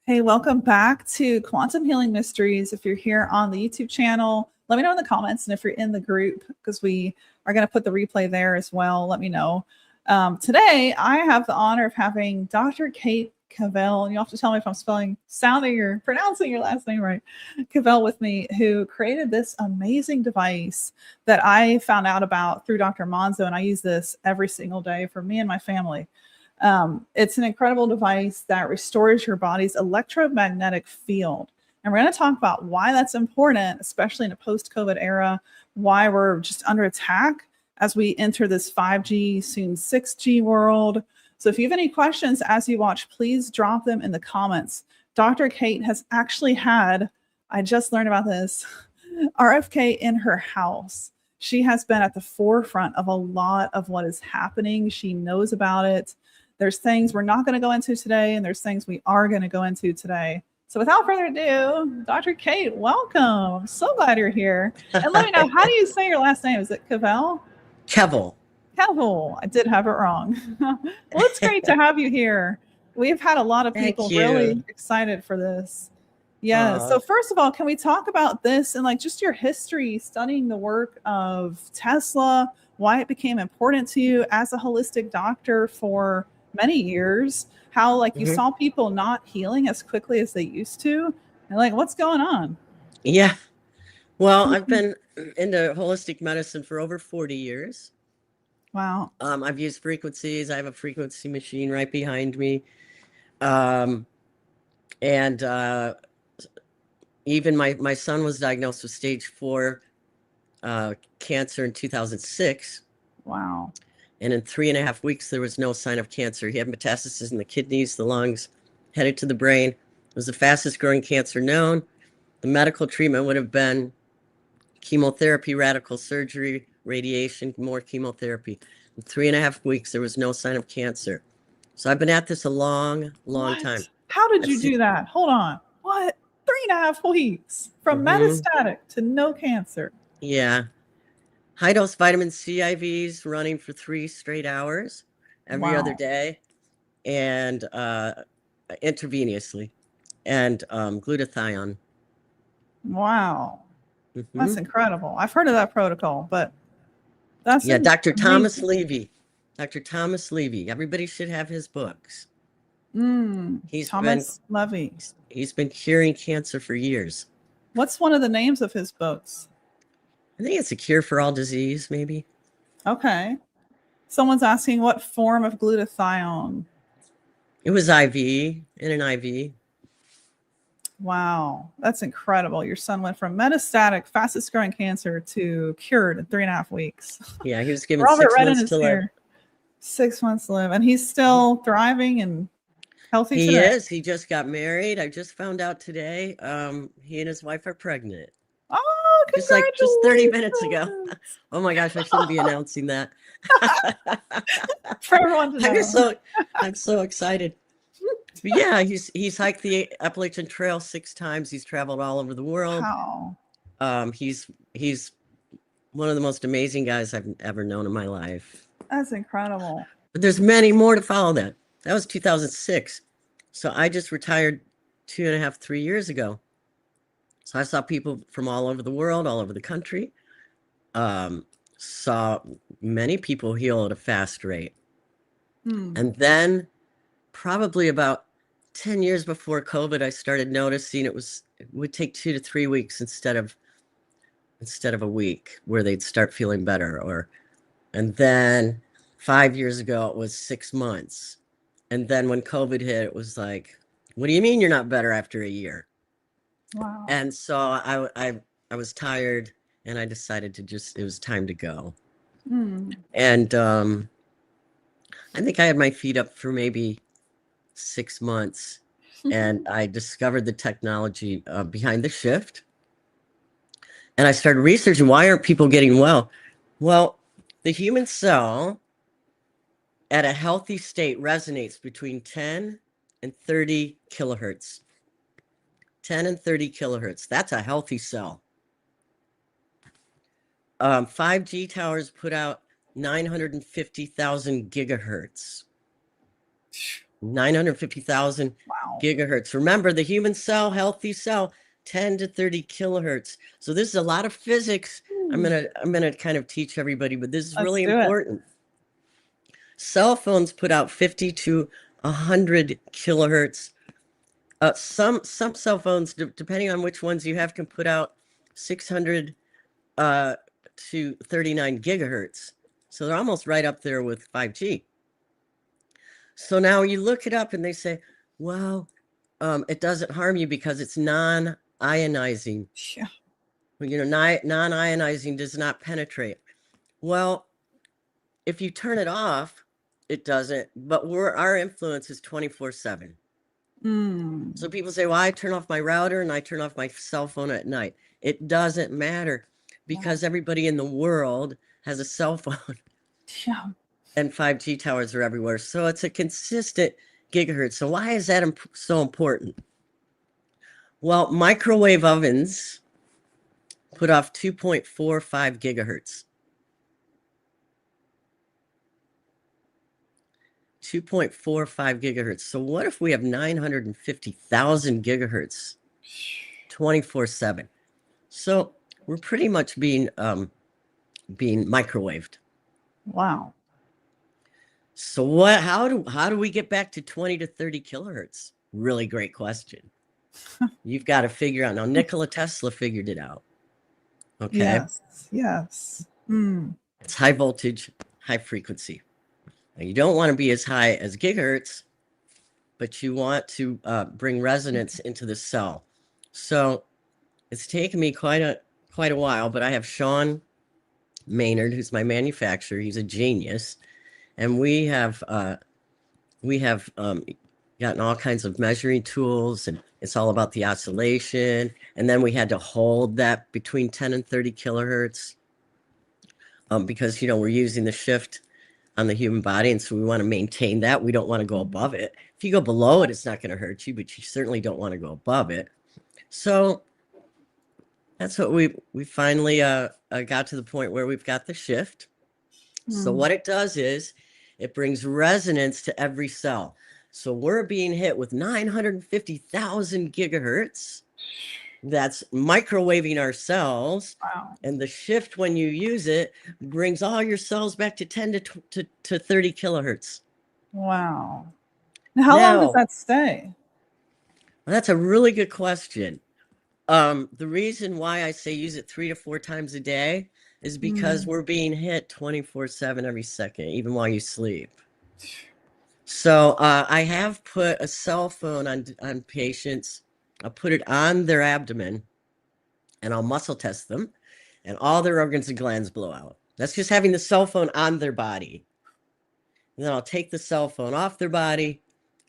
Hey, welcome back to Quantum Healing Mysteries. If you're here on the YouTube channel, let me know in the comments. And if you're in the group, because we are going to put the replay there as well, let me know. Today, I have the honor of having Dr. Kate Keville, and you'll have to tell me if I'm sounding or pronouncing your last name right, Keville with me, who created this amazing device that I found out about through Dr. Monzo, and I use this every single day for me and my family. It's an incredible device that restores your body's electromagnetic field. And we're going to talk about why that's important, especially in a post-COVID era, why we're just under attack as we enter this 5G, soon 6G world. So if you have any questions as you watch, please drop them in the comments. Dr. Kate has actually had, I just learned about this, RFK in her house. She has been at the forefront of a lot of what is happening. She knows about it. There's things we're not going to go into today, and there's things we are going to go into today. So without further ado, Dr. Kate, welcome. I'm so glad you're here. And let me know, how do you say your last name? Is it Keville? Keville. Keville. I did have it wrong. Well, it's great to have you here. We've had a lot of people really excited for this. Yeah. So first of all, can we talk about this and like just your history studying the work of Tesla, why it became important to you as a holistic doctor for many years, how like you saw people not healing as quickly as they used to, and like what's going on? Yeah. Well, I've been into holistic medicine for over 40 years. Wow. I've used frequencies. I have a frequency machine right behind me. And even my son was diagnosed with stage 4 cancer in 2006. Wow. And in 3.5 weeks, there was no sign of cancer. He had metastasis in the kidneys, the lungs, headed to the brain. It was the fastest growing cancer known. The medical treatment would have been chemotherapy, radical surgery, radiation, more chemotherapy. In 3.5 weeks, there was no sign of cancer. So I've been at this a long time. How did you do that? Hold on. What? 3.5 weeks from metastatic to no cancer. Yeah. High dose vitamin C IVs running for 3 straight hours every other day, and intravenously, and glutathione. Wow. That's incredible. I've heard of that protocol, but that's Dr. Thomas Levy. Dr. Thomas Levy. Everybody should have his books. Thomas Levy. He's been curing cancer for years. What's one of the names of his books? I think it's A Cure for All Disease, maybe. Okay. Someone's asking what form of glutathione? It was IV, in an IV. Wow. That's incredible. Your son went from metastatic, fastest growing cancer to cured in 3.5 weeks. Yeah, he was given 6 months to live. 6 months to live. And he's still thriving and healthy today. He is. He just got married. I just found out today. He and his wife are pregnant. Oh, congratulations. Just 30 minutes ago. Oh my gosh, I shouldn't be announcing that. For everyone to know. I'm so excited. Yeah, he's hiked the Appalachian Trail 6 times. He's traveled all over the world. Wow. He's one of the most amazing guys I've ever known in my life. That's incredible. But there's many more to follow that. That was 2006. So I just retired 2.5, 3 years ago. So I saw people from all over the world, all over the country. Saw many people heal at a fast rate. And then probably about 10 years before COVID, I started noticing it would take 2 to 3 weeks instead of a week where they'd start feeling better. And then 5 years ago, it was 6 months. And then when COVID hit, it was like, what do you mean you're not better after a year? Wow. And so I was tired, and I decided it was time to go. And I think I had my feet up for maybe 6 months, and I discovered the technology behind the shift. And I started researching, why aren't people getting well? Well, the human cell at a healthy state resonates between 10 and 30 kilohertz. 10 and 30 kilohertz. That's a healthy cell. 5G towers put out 950,000 gigahertz. 950,000 gigahertz. Remember, the human cell, healthy cell, 10 to 30 kilohertz. So this is a lot of physics. I'm gonna kind of teach everybody, but this is really important. Cell phones put out 50 to 100 kilohertz. Some cell phones, depending on which ones you have, can put out 600 to 39 gigahertz. So they're almost right up there with 5G. So now you look it up and they say, well, it doesn't harm you because it's non-ionizing. Yeah. You know, non-ionizing does not penetrate. Well, if you turn it off, it doesn't, but our influence is 24/7. So people say, well, I turn off my router and I turn off my cell phone at night. It doesn't matter because everybody in the world has a cell phone. Yeah. And 5G towers are everywhere. So it's a consistent gigahertz. So why is that so important? Well, microwave ovens put off 2.45 gigahertz. 2.45 gigahertz. So what if we have 950,000 gigahertz 24/7? So we're pretty much being microwaved. Wow. So how do we get back to 20 to 30 kilohertz? Really great question. You've got to figure out. Now, Nikola Tesla figured it out. Okay. Yes. It's high voltage, high frequency. Now, you don't want to be as high as gigahertz, but you want to bring resonance into the cell. So it's taken me quite a while, but I have Sean Maynard, who's my manufacturer. He's a genius, and we have gotten all kinds of measuring tools, and it's all about the oscillation. And then we had to hold that between 10 and 30 kilohertz because we're using the shift on the human body, and so we want to maintain that. We don't want to go above it. If you go below it, it's not going to hurt you, but you certainly don't want to go above it. So that's what we finally got to the point where we've got the shift. So what it does is it brings resonance to every cell. So we're being hit with 950,000 gigahertz. That's microwaving our cells. Wow. And the shift, when you use it, brings all your cells back to 10 to 30 kilohertz. Wow. Now, how long does that stay? Well, that's a really good question. The reason why I say use it 3 to 4 times a day is because we're being hit 24/7 every second, even while you sleep. So I have put a cell phone on patients. I'll put it on their abdomen and I'll muscle test them, and all their organs and glands blow out. That's just having the cell phone on their body. And then I'll take the cell phone off their body,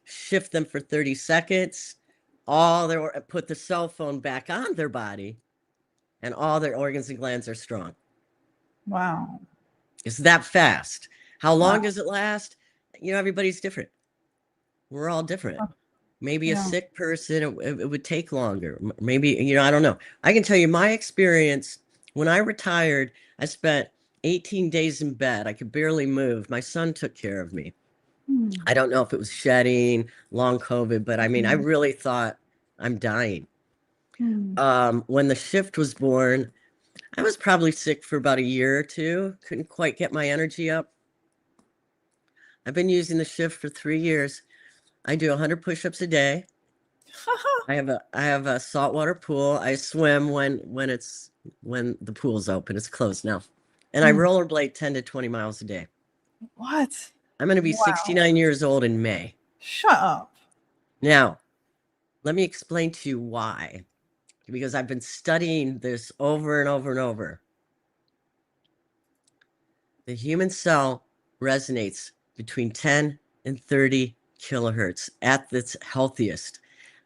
shift them for 30 seconds, put the cell phone back on their body, and all their organs and glands are strong. Wow. It's that fast. How long does it last? Everybody's different. We're all different. Maybe a sick person, it would take longer. Maybe, I don't know. I can tell you my experience. When I retired, I spent 18 days in bed. I could barely move. My son took care of me. I don't know if it was shedding, long COVID, but I mean, I really thought I'm dying. When the shift was born, I was probably sick for about a year or two. Couldn't quite get my energy up. I've been using the shift for 3 years. I do 100 push-ups a day. I have a saltwater pool. I swim when the pool's open. It's closed now. And I rollerblade 10 to 20 miles a day. What? I'm going to be 69 years old in May. Shut up. Now, let me explain to you why. Because I've been studying this over and over and over. The human cell resonates between 10 and 30 kilohertz at its healthiest.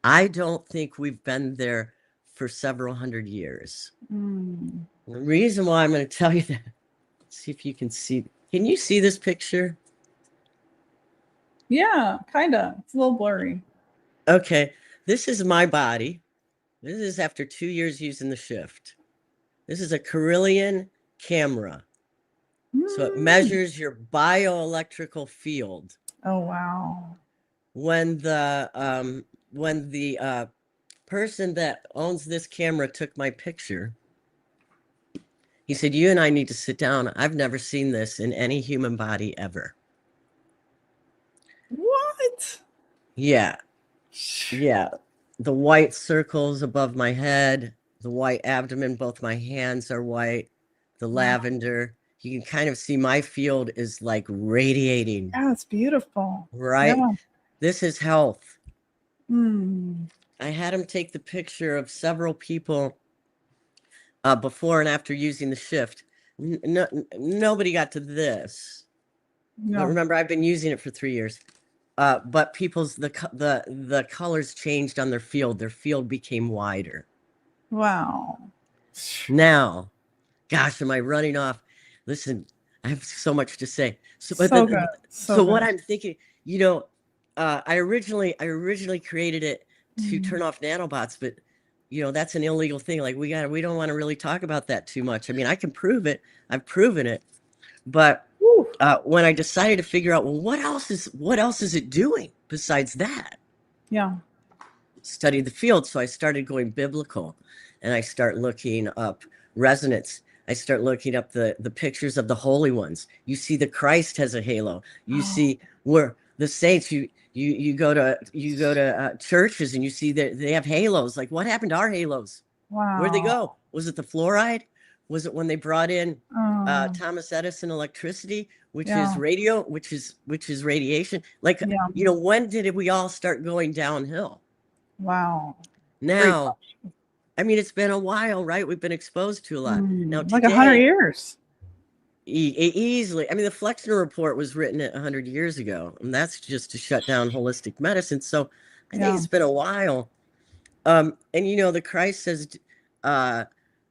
I don't think we've been there for several hundred years. The reason why I'm going to tell you that, let's see if you can see. Can you see this picture? Yeah, kind of. It's a little blurry. Okay, this is my body. This is after 2 years using the shift. This is a Keville camera. So it measures your bioelectrical field. Oh, wow. When the when the person that owns this camera took my picture, he said, "You and I need to sit down. I've never seen this in any human body ever." What? Yeah. Yeah. The white circles above my head, the white abdomen, both my hands are white, the lavender. You can kind of see my field is like radiating. Yeah, it's beautiful. Right? Yeah. This is health. Mm. I had him take the picture of several people before and after using the shift. Nobody got to this. No. But remember, I've been using it for 3 years. But people's the colors changed on their field. Their field became wider. Wow. Now, gosh, am I running off? Listen, I have so much to say. So good. So what I'm thinking, you know, I originally created it to turn off nanobots, but you know, that's an illegal thing. Like we don't want to really talk about that too much. I mean, I can prove it. I've proven it. But when I decided to figure out, well, what else is it doing besides that? Yeah. Studied the field. So I started going biblical, and I start looking up resonance. I start looking up the pictures of the holy ones. You see the Christ has a halo. You see where the saints, you go to churches and you see that they have halos. Like, what happened to our halos? Wow. Where'd they go? Was it the fluoride? Was it when they brought in Thomas Edison electricity, which is radio, which is radiation? Like, you know, when did we all start going downhill? Wow. Now, I mean, it's been a while, right? We've been exposed to a lot. Now, like 100 years. Easily. I mean, the Flexner report was written 100 years ago, and that's just to shut down holistic medicine. So I think it's been a while. And you know, the Christ says,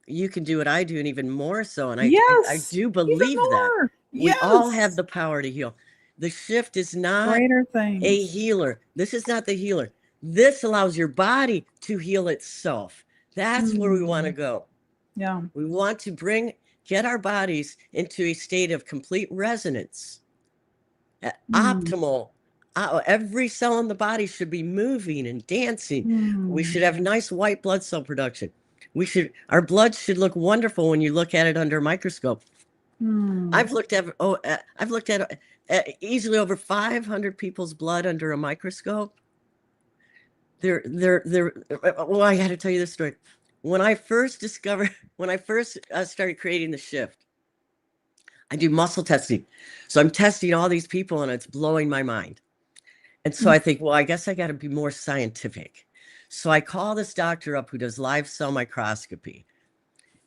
you can do what I do, and even more so. And I do believe that we all have the power to heal. The shift is not a healer. This is not the healer. This allows your body to heal itself. That's where we want to go. Yeah. We want to get our bodies into a state of complete resonance. Optimal. Every cell in the body should be moving and dancing. We should have nice white blood cell production. Our blood should look wonderful when you look at it under a microscope. I've looked at easily over 500 people's blood under a microscope. Well, I had to tell you this story. When I first started creating the shift, I do muscle testing. So I'm testing all these people and it's blowing my mind. And so I think, well, I guess I got to be more scientific. So I call this doctor up who does live cell microscopy.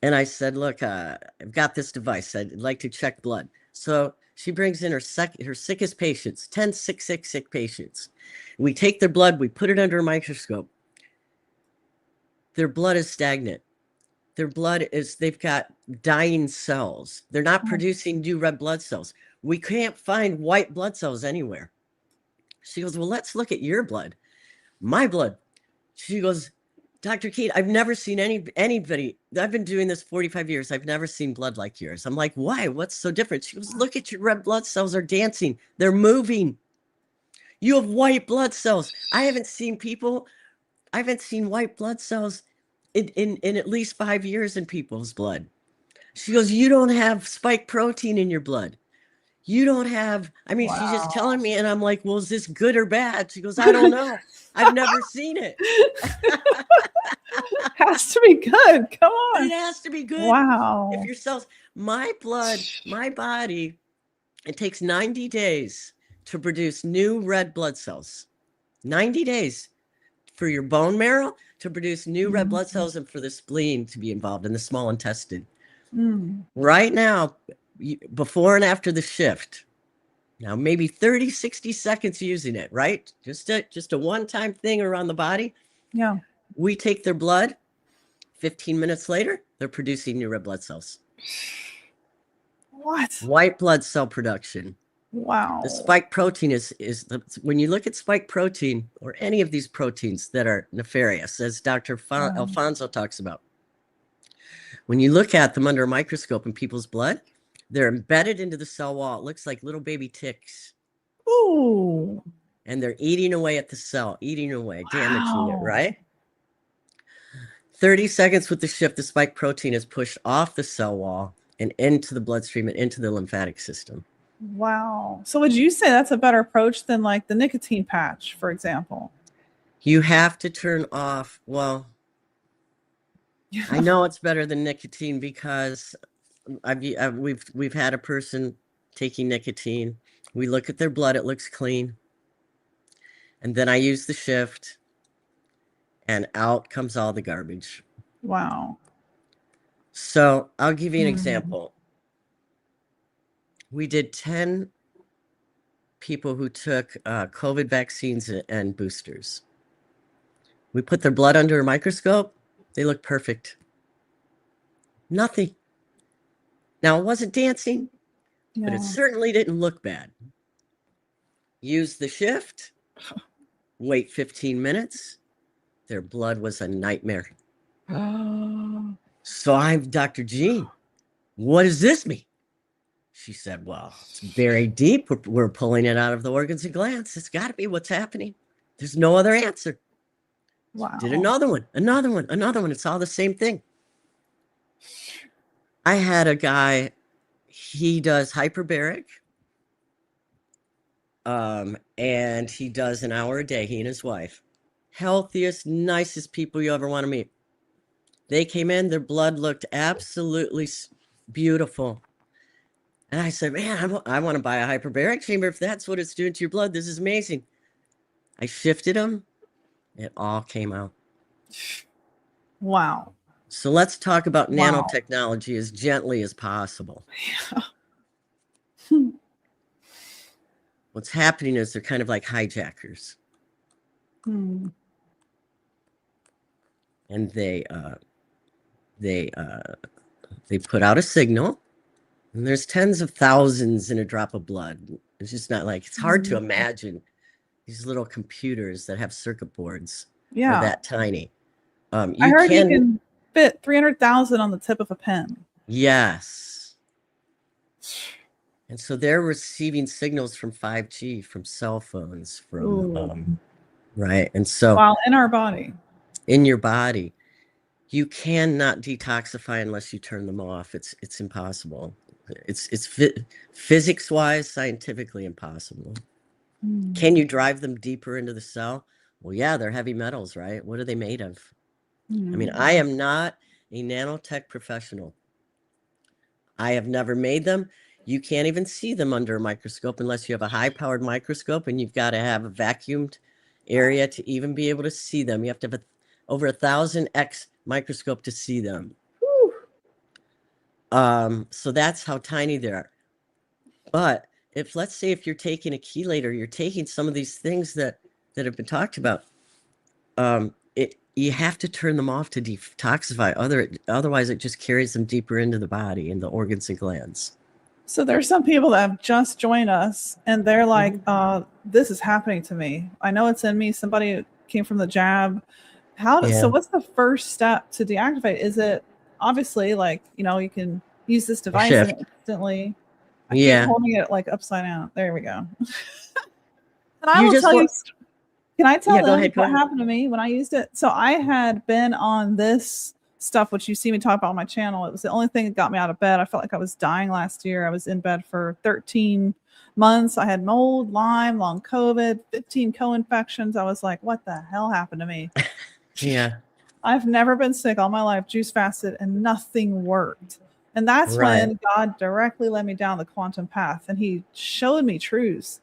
And I said, look, I've got this device. I'd like to check blood. So she brings in her sickest patients, 10 sick patients. We take their blood, we put it under a microscope. Their blood is stagnant. They've got dying cells. They're not producing new red blood cells. We can't find white blood cells anywhere. She goes, well, let's look at your blood. My blood. She goes, Dr. Keat, I've never seen anybody. I've been doing this 45 years. I've never seen blood like yours. I'm like, why? What's so different? She goes, look at your red blood cells are dancing. They're moving. You have white blood cells. I haven't seen white blood cells in at least 5 years in people's blood. She goes, you don't have spike protein in your blood. You don't have, she's just telling me, and I'm like, well, is this good or bad? She goes, I don't know. I've never seen it. Has to be good. Come on. It has to be good. Wow. If your cells, my blood, my body, it takes 90 days to produce new red blood cells. 90 days for your bone marrow to produce new red blood cells and for the spleen to be involved in the small intestine. Right now, before and after the shift, now maybe 30, 60 seconds using it, right? Just a one-time thing around the body. Yeah. We take their blood. 15 minutes later, they're producing new red blood cells. What? White blood cell production. Wow. The spike protein when you look at spike protein or any of these proteins that are nefarious, as Dr. Alfonso talks about, when you look at them under a microscope in people's blood, they're embedded into the cell wall. It looks like little baby ticks. Ooh. and they're eating away at the cell, eating away, damaging it, Wow. right? 30 seconds with the shift, the spike protein is pushed off the cell wall and into the bloodstream and into the lymphatic system. Wow. So would you say that's a better approach than like the nicotine patch, for example? You have to turn off, well, I know it's better than nicotine because we've had a person taking nicotine. We look at their blood, it looks clean. And then I use the shift and out comes all the garbage. Wow. So I'll give you an example. We did 10 people who took COVID vaccines and boosters. We put their blood under a microscope. They look perfect. Nothing. Now, it wasn't dancing, but it certainly didn't look bad. Use the shift, wait 15 minutes. Their blood was a nightmare. Oh. So I'm Dr. Jean. What does this mean? She said, well, it's very deep. We're pulling it out of the organs and glands. It's got to be what's happening. There's no other answer. Wow. Did another one. It's all the same thing. I had a guy, he does hyperbaric. And he does an hour a day, he and his wife. Healthiest, nicest people you ever want to meet. They came in, their blood looked absolutely beautiful. And I said, man, I want to buy a hyperbaric chamber. If that's what it's doing to your blood, this is amazing. I shifted them. It all came out. Wow. So let's talk about nanotechnology as gently as possible. Yeah. What's happening is they're kind of like hijackers. And they put out a signal, and there's tens of thousands in a drop of blood. It's just not like, it's hard to imagine these little computers that have circuit boards are that tiny. I heard you can fit 300,000 on the tip of a pen. Yes. And so they're receiving signals from 5G, from cell phones, from right. And so while in our body, in your body, you cannot detoxify unless you turn them off. It's impossible. It's physics wise, scientifically impossible. Can you drive them deeper into the cell? Well, yeah, they're heavy metals, right? What are they made of? I mean, I am not a nanotech professional. I have never made them. You can't even see them under a microscope unless you have a high-powered microscope, and you've got to have a vacuumed area to even be able to see them. You have to have over 1,000x microscope to see them. So that's how tiny they are. But let's say if you're taking a chelator, you're taking some of these things that have been talked about, you have to turn them off to detoxify. Otherwise, it just carries them deeper into the body, in the organs and glands. So there's some people that have just joined us, and they're like, this is happening to me. I know it's in me. Somebody came from the jab. So what's the first step to deactivate? Is it obviously like, you can use this device and instantly. I keep holding it like upside down. There we go. And I will tell you, can I tell them what happened to me when I used it? So I had been on this stuff, which you see me talk about on my channel. It was the only thing that got me out of bed. I felt like I was dying last year. I was in bed for 13 months. I had mold, Lyme, long COVID, 15 co-infections. I was like, what the hell happened to me? Yeah. I've never been sick all my life, juice fasted, and nothing worked. And that's when God directly led me down the quantum path, and he showed me truths.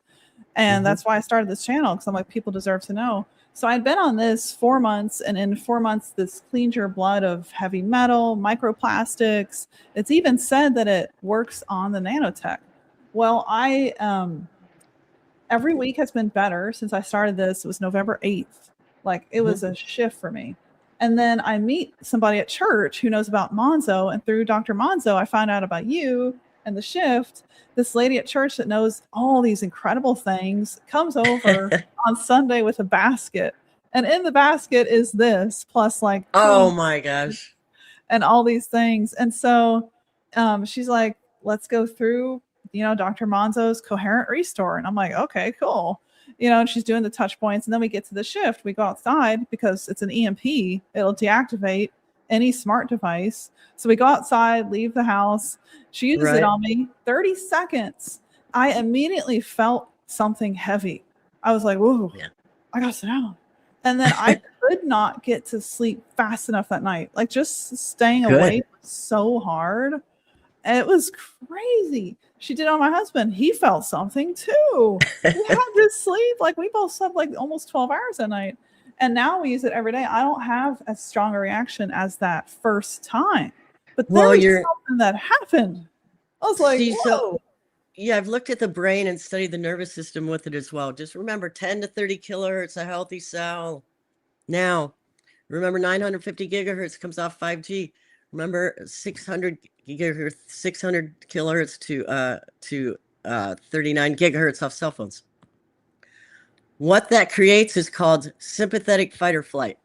And that's why I started this channel, because I'm like, people deserve to know. So I'd been on this 4 months, and in 4 months, this cleaned your blood of heavy metal, microplastics. It's even said that it works on the nanotech. Well, every week has been better since I started this. It was November 8th. Like, it was a shift for me. And then I meet somebody at church who knows about Monzo, and through Dr. Monzo, I found out about you and the shift. This lady at church that knows all these incredible things comes over on Sunday with a basket. And in the basket is this, plus like, oh my gosh, and all these things. And so she's like, let's go through, Dr. Monzo's Coherent Restore. And I'm like, okay, cool. and she's doing the touch points. And then we get to the shift. We go outside because it's an EMP. It'll deactivate any smart device. So we go outside, leave the house. She uses it on me. 30 seconds. I immediately felt something heavy. I was like, whoa, I got to sit down. And then I could not get to sleep fast enough that night. Like just staying awake was so hard. And it was crazy. She did it on my husband. He felt something too. We had to sleep. Like we both slept like almost 12 hours a night. And now we use it every day. I don't have as strong a reaction as that first time. But there was something that happened. I was like, whoa. Yeah, I've looked at the brain and studied the nervous system with it as well. Just remember 10 to 30 kilohertz, a healthy cell. Now, remember 950 gigahertz comes off 5G. Remember 600 gigahertz, 600 kilohertz to 39 gigahertz off cell phones. What that creates is called sympathetic fight or flight.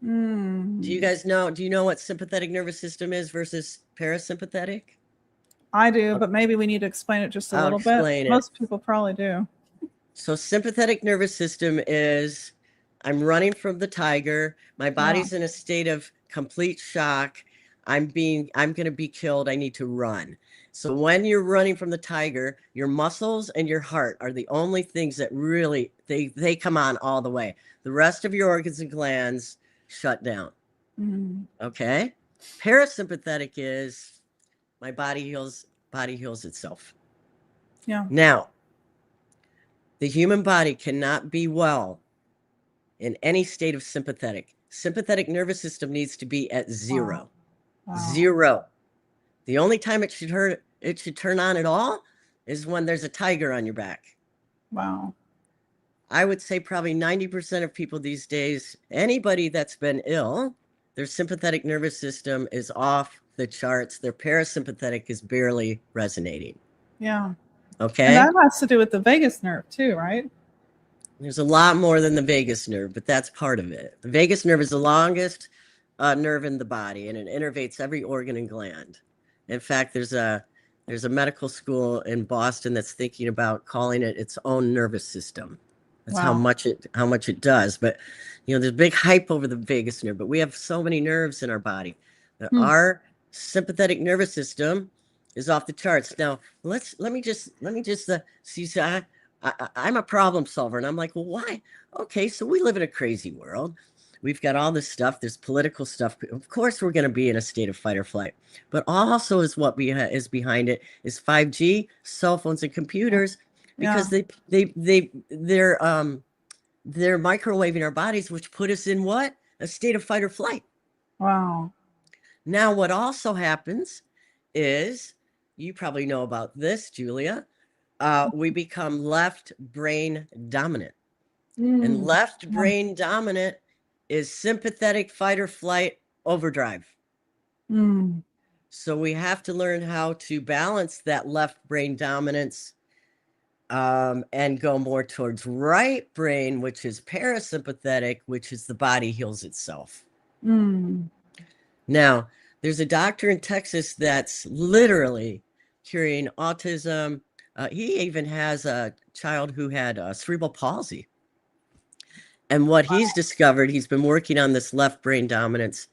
Do you guys know? Do you know what sympathetic nervous system is versus parasympathetic? I do, but maybe we need to explain it just a little bit. Most people probably do. So sympathetic nervous system is, I'm running from the tiger. My body's in a state of complete shock. I'm going to be killed. I need to run. So when you're running from the tiger, your muscles and your heart are the only things that really, they come on all the way. The rest of your organs and glands shut down. Okay. Parasympathetic is, my body heals itself. Yeah. Now, the human body cannot be well in any state of sympathetic. Sympathetic nervous system needs to be at zero. Wow. Zero. The only time it should turn on at all is when there's a tiger on your back. Wow. I would say probably 90% of people these days, anybody that's been ill, their sympathetic nervous system is off the charts. Their parasympathetic is barely resonating. Yeah. Okay. And that has to do with the vagus nerve too, right? There's a lot more than the vagus nerve, but that's part of it. The vagus nerve is the longest nerve in the body, and it innervates every organ and gland. In fact, there's a medical school in Boston that's thinking about calling it its own nervous system. That's how much it does. But there's big hype over the vagus nerve, but we have so many nerves in our body. Our sympathetic nervous system is off the charts. Now, let me just see. So I'm a problem solver, and I'm like, well, why? Okay, so we live in a crazy world. We've got all this stuff. There's political stuff. Of course, we're going to be in a state of fight or flight. But also, is what is behind it is 5G, cell phones, and computers, because they're microwaving our bodies, which put us in what? A state of fight or flight. Wow. Now, what also happens is, you probably know about this, Julia, we become left brain dominant. And left brain dominant is sympathetic fight or flight overdrive. So we have to learn how to balance that left brain dominance and go more towards right brain, which is parasympathetic, which is the body heals itself. Now, there's a doctor in Texas that's literally curing autism. He even has a child who had cerebral palsy. And what he's discovered, he's been working on this left brain dominance.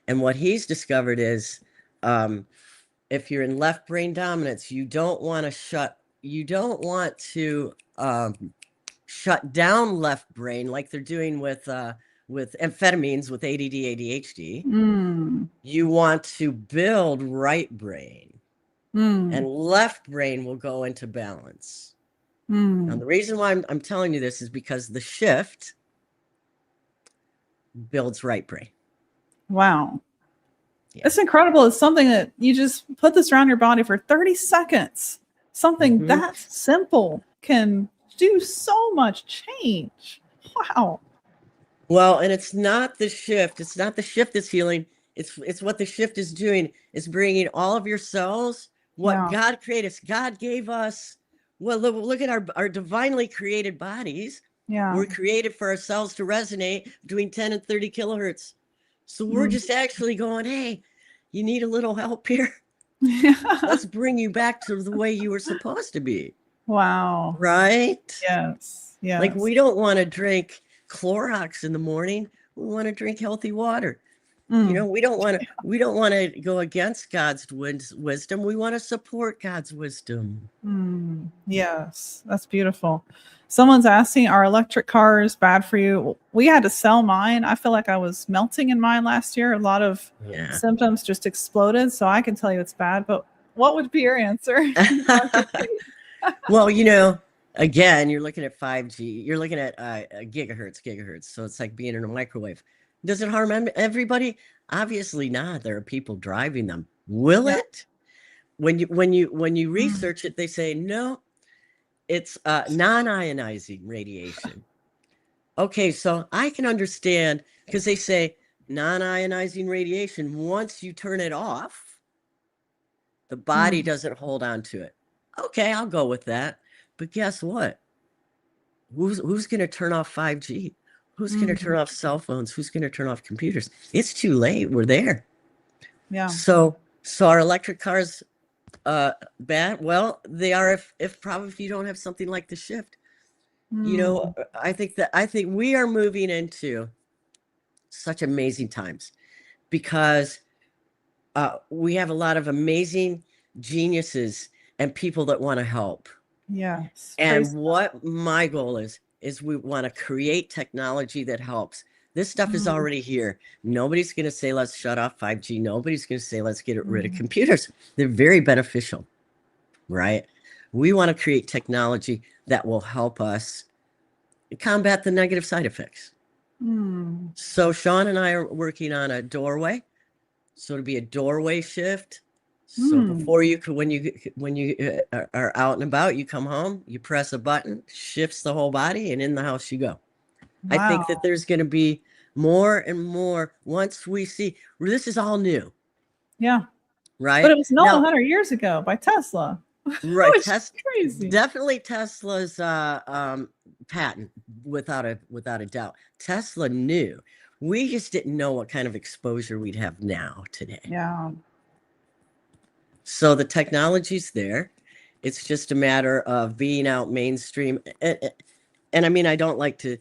And what he's discovered is, if you're in left brain dominance, you don't want to shut down left brain like they're doing with amphetamines with ADD, ADHD. You want to build right brain, and left brain will go into balance. Now, the reason why I'm telling you this is because the shift builds right brain. Wow. Yeah. It's incredible. It's something that you just put this around your body for 30 seconds. Something that simple can do so much change. Wow. Well, and it's not the shift. It's not the shift that's healing. It's what the shift is doing. It's bringing all of your cells, what God created us. God gave us, well, look at our divinely created bodies. Yeah. We're created for our cells to resonate between 10 and 30 kilohertz. So we're just actually going, hey, you need a little help here? Let's bring you back to the way you were supposed to be. Wow. right? Yes. Like, Yes. we don't want to drink Clorox in the morning. We want to drink healthy water. We don't want to go against God's wisdom. We want to support God's wisdom. Yes, that's beautiful. Someone's asking, are electric cars bad for you? We had to sell mine. I feel like I was melting in mine last year. A lot of symptoms just exploded. So I can tell you it's bad, but what would be your answer? Well, again, you're looking at 5G. You're looking at gigahertz. So it's like being in a microwave. Does it harm everybody? Obviously not. There are people driving them. Will it? When you research it, they say no. It's non-ionizing radiation. Okay, so I can understand, because they say non-ionizing radiation, once you turn it off, the body doesn't hold on to it. Okay, I'll go with that. But guess what? Who's going to turn off 5G? Who's going to turn off cell phones? Who's going to turn off computers? It's too late. We're there. Yeah. So are electric cars bad? Well, they are if you don't have something like the shift. I think we are moving into such amazing times, because we have a lot of amazing geniuses and people that want to help. Yes. And what my goal is we want to create technology that helps. This stuff is already here. Nobody's going to say, let's shut off 5G. Nobody's going to say, let's get rid of computers. They're very beneficial, right? We want to create technology that will help us combat the negative side effects. So Sean and I are working on a doorway. So it'll be a doorway shift. So before when you are out and about, you come home, you press a button, shifts the whole body, and in the house you go. Wow. I think that there's going to be more and more once we see this is all new. Yeah. Right. But it was known 100 years ago by Tesla. Right. Crazy. Definitely Tesla's patent, without a doubt. Tesla knew. We just didn't know what kind of exposure we'd have now today. Yeah. So the technology's there. It's just a matter of being out mainstream. And I mean, I don't like to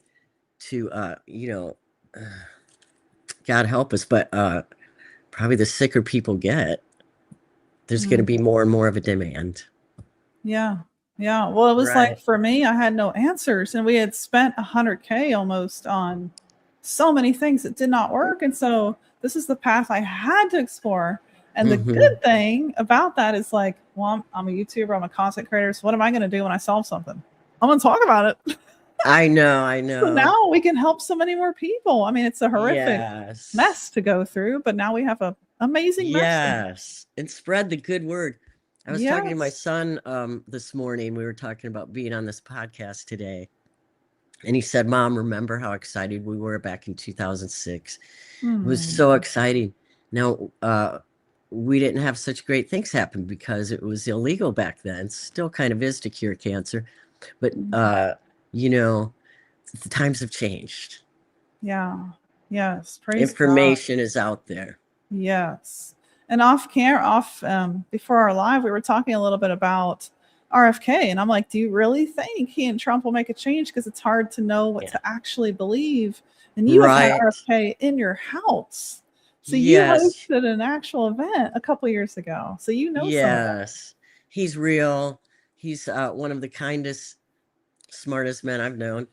God help us, but probably the sicker people get, there's going to be more and more of a demand. Yeah. Yeah. Well, it was like, for me, I had no answers, and we had spent $100K almost on so many things that did not work. And so this is the path I had to explore. And the good thing about that is, like, well, I'm a YouTuber, I'm a content creator. So what am I going to do when I solve something? I'm going to talk about it. I know. So now we can help so many more people. I mean, it's a horrific mess to go through, but now we have an amazing message. And spread the good word. I was talking to my son this morning. We were talking about being on this podcast today. And he said, Mom, remember how excited we were back in 2006? It was so exciting. Now, we didn't have such great things happen because it was illegal back then. Still kind of is to cure cancer. But, the times have changed. Yeah. Yes. Praise Information God. is out there. Yes. And before our live, we were talking a little bit about RFK. And I'm like, do you really think he and Trump will make a change? Because it's hard to know what to actually believe. And you have had RFK in your house. So you hosted an actual event a couple years ago. So Yes. He's real. He's one of the kindest, smartest men I've known.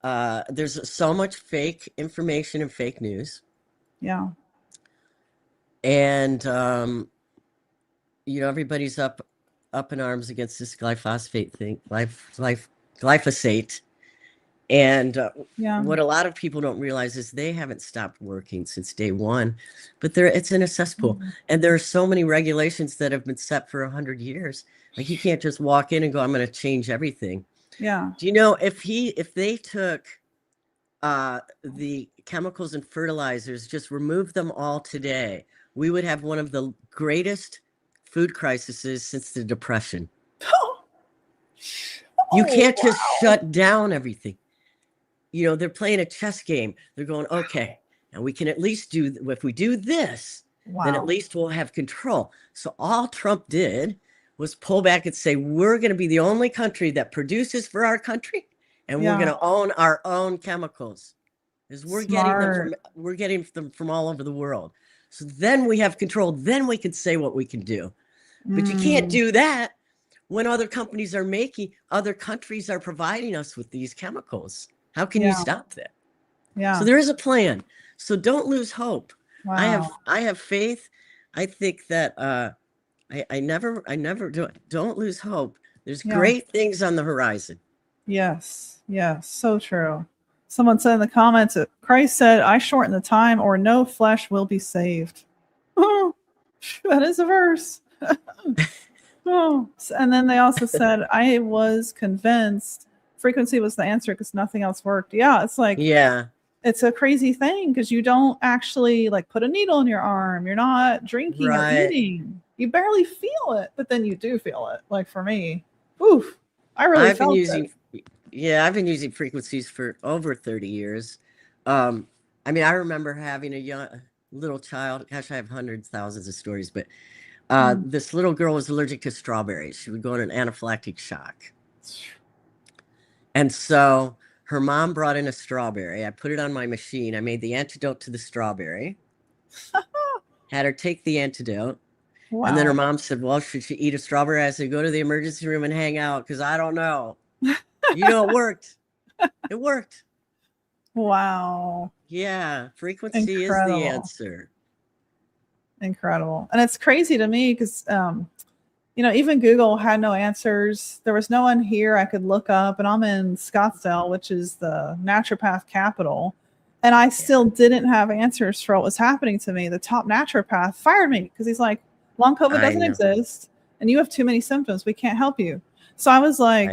There's so much fake information and fake news. Yeah. And everybody's up in arms against this glyphosate thing, glyphosate. And what a lot of people don't realize is they haven't stopped working since day one, but it's in a cesspool. And there are so many regulations that have been set for 100 years. Like, you can't just walk in and go, I'm going to change everything. Yeah. Do you know, if they took the chemicals and fertilizers, just remove them all today, we would have one of the greatest food crises since the Depression. You can't just shut down everything. They're playing a chess game. They're going, okay, and we can at least if we do this, then at least we'll have control. So all Trump did was pull back and say, we're going to be the only country that produces for our country, and we're going to own our own chemicals, because we're getting them from all over the world. So then we have control. Then we can say what we can do. But you can't do that when other countries are providing us with these chemicals. How can you stop that? Yeah. So there is a plan. So don't lose hope. Wow. I have faith. I think that I never don't lose hope. There's great things on the horizon. Yes. Yes. So true. Someone said in the comments that Christ said, I shorten the time or no flesh will be saved. Oh, that is a verse. Oh. And then they also said, I was convinced frequency was the answer because nothing else worked. Yeah. It's like, it's a crazy thing because you don't actually like put a needle in your arm. You're not drinking or eating. You barely feel it, but then you do feel it. Like for me, oof, I really felt it. Yeah, I've been using frequencies for over 30 years. I mean, I remember having a young little child. Gosh, I have hundreds, thousands of stories, but this little girl was allergic to strawberries. She would go in an anaphylactic shock. And so her mom brought in a strawberry. I put it on my machine. I made the antidote to the strawberry. Had her take the antidote. Wow. And then her mom said, well, should she eat a strawberry? I said, go to the emergency room and hang out because I don't know. You know, it worked. It worked. Wow. Yeah. Frequency is the answer. Incredible. And it's crazy to me because, you know, even Google had no answers. There was no one here I could look up. And I'm in Scottsdale, which is the naturopath capital. And I still didn't have answers for what was happening to me. The top naturopath fired me because he's like, long COVID doesn't exist. And you have too many symptoms. We can't help you. So I was like,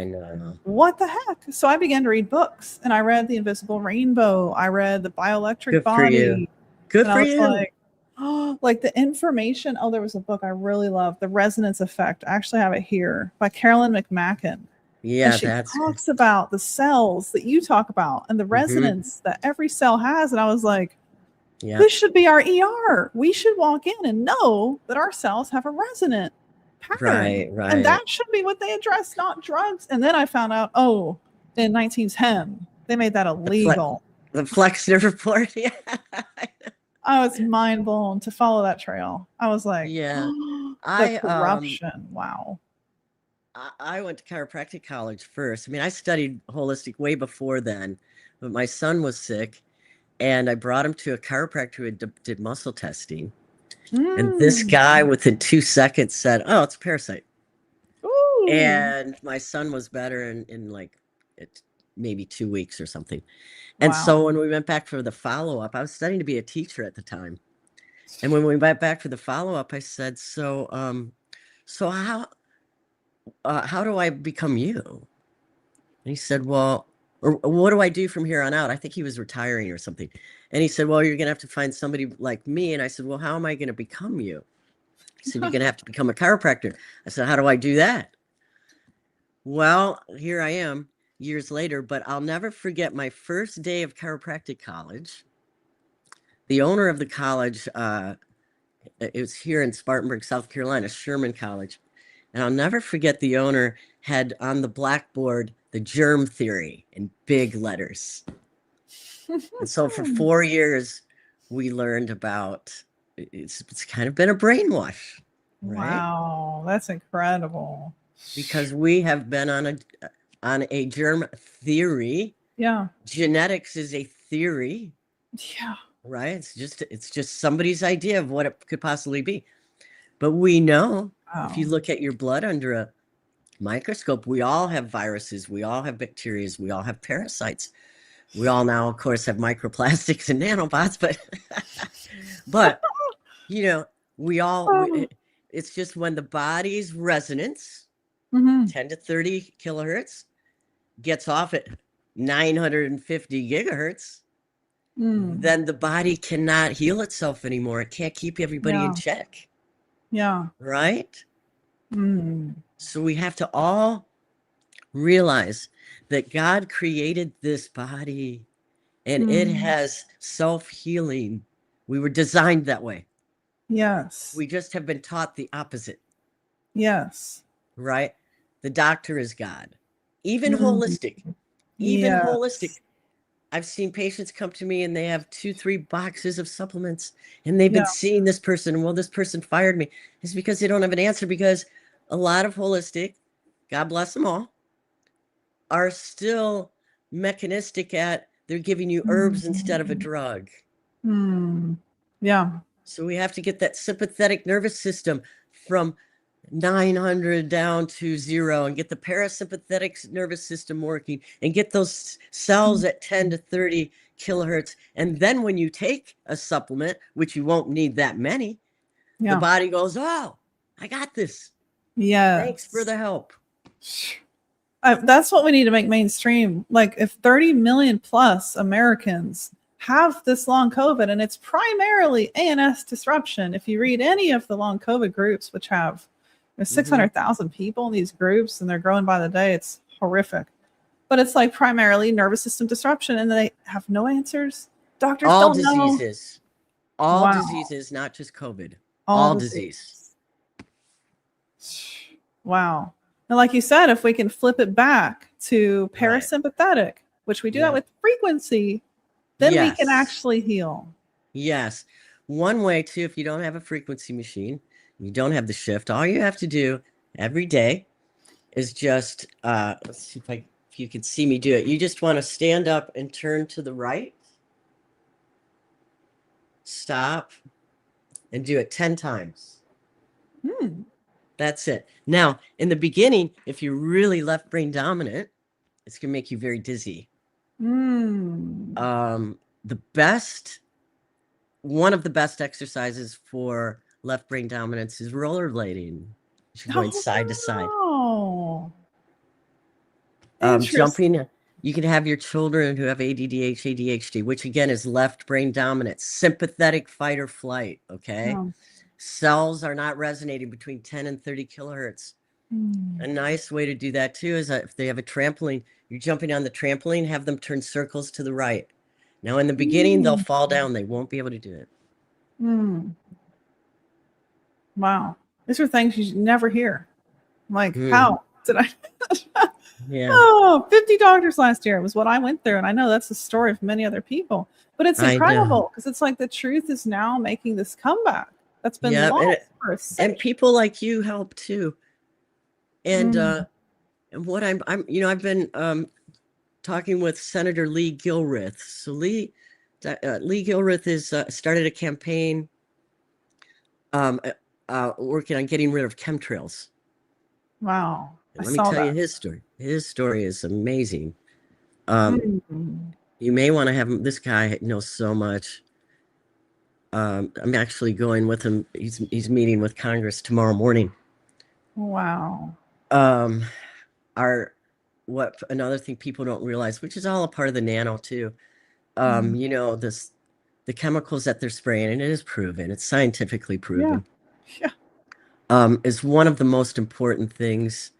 what the heck? So I began to read books and I read The Invisible Rainbow. I read The Bioelectric Body. Good for you. Like, oh, like the information. Oh, there was a book I really loved, The Resonance Effect. I actually have it here by Carolyn McMacken. Yeah, and she talks about the cells that you talk about and the resonance that every cell has. And I was like, this should be our ER. We should walk in and know that our cells have a resonant pattern. Right. And that should be what they address, not drugs. And then I found out, in 1910, they made that illegal. The Flexner report. Yeah. I was mind blown to follow that trail. I was like, the corruption. Wow. I went to chiropractic college first. I mean, I studied holistic way before then, but my son was sick and I brought him to a chiropractor who did muscle testing. And this guy within 2 seconds said, oh, it's a parasite. Ooh. And my son was better in like maybe 2 weeks or something. And so when we went back for the follow-up, I was studying to be a teacher at the time. And when we went back for the follow-up, I said, so how do I become you? And he said, well, or what do I do from here on out? I think he was retiring or something. And he said, well, you're going to have to find somebody like me. And I said, well, how am I going to become you? He said, you're going to have to become a chiropractor. I said, how do I do that? Well, here I am years later, but I'll never forget my first day of chiropractic college. The owner of the college, it was here in Spartanburg, South Carolina, Sherman College. And I'll never forget the owner had on the blackboard the germ theory in big letters. And so for 4 years, we learned about, it's kind of been a brainwash. Right? Wow, that's incredible. Because we have been on a germ theory. Yeah. Genetics is a theory. Yeah. Right? It's just somebody's idea of what it could possibly be. But we know if you look at your blood under a microscope, we all have viruses, we all have bacteria, we all have parasites. We all now, of course, have microplastics and nanobots, but you know, we all, it's just when the body's resonance, 10 to 30 kilohertz, gets off at 950 gigahertz, then the body cannot heal itself anymore. It can't keep everybody in check. Yeah. Right? So we have to all realize that God created this body and it has self-healing. We were designed that way. Yes. We just have been taught the opposite. Yes. right? The doctor is God. Even Mm. holistic, even Yes. holistic. I've seen patients come to me and they have 2-3 boxes of supplements and they've been seeing this person. Well, this person fired me. It's because they don't have an answer, because a lot of holistic, God bless them all, are still mechanistic at they're giving you herbs instead of a drug. Yeah. So we have to get that sympathetic nervous system from 900 down to 0 and get the parasympathetic nervous system working and get those cells at 10 to 30 kilohertz. And then when you take a supplement, which you won't need that many, the body goes, oh, I got this. Yes. Thanks for the help. That's what we need to make mainstream. Like, if 30 million plus Americans have this long COVID, and it's primarily ANS disruption. If you read any of the long COVID groups, which have 600,000 people in these groups, and they're growing by the day, it's horrific. But it's like primarily nervous system disruption, and they have no answers. Doctors all don't know. diseases, all diseases, not just COVID. All disease. Wow. And like you said, if we can flip it back to parasympathetic, which we do that with frequency, then we can actually heal. Yes. One way too, if you don't have a frequency machine, you don't have the shift, all you have to do every day is just, let's see if you can see me do it. You just want to stand up and turn to the right, stop, and do it 10 times. That's it. Now, in the beginning, if you're really left brain dominant, it's going to make you very dizzy. One of the best exercises for left brain dominance is rollerblading. You're going side to side. Jumping. You can have your children who have ADD, ADHD, which again is left brain dominant, sympathetic fight or flight. Okay. Cells are not resonating between 10 and 30 kilohertz. A nice way to do that too is if they have a trampoline, you're jumping on the trampoline, have them turn circles to the right. Now, in the beginning, they'll fall down. They won't be able to do it. Wow. These are things you never hear. Like, how did I? Oh, 50 doctors last year was what I went through. And I know that's the story of many other people. But it's incredible because it's like the truth is now making this comeback. That's been lost for a century. And people like you help too. And what I've been talking with Senator Lee Gilreth. So Lee Gilreth is started a campaign working on getting rid of chemtrails. Wow. And let me tell you his story. His story is amazing. You may want to have him. This guy knows so much. I'm actually going with him. He's meeting with Congress tomorrow morning. Wow. Another thing people don't realize, which is all a part of the nano too, the chemicals that they're spraying, and it is proven, it's scientifically proven, is one of the most important things.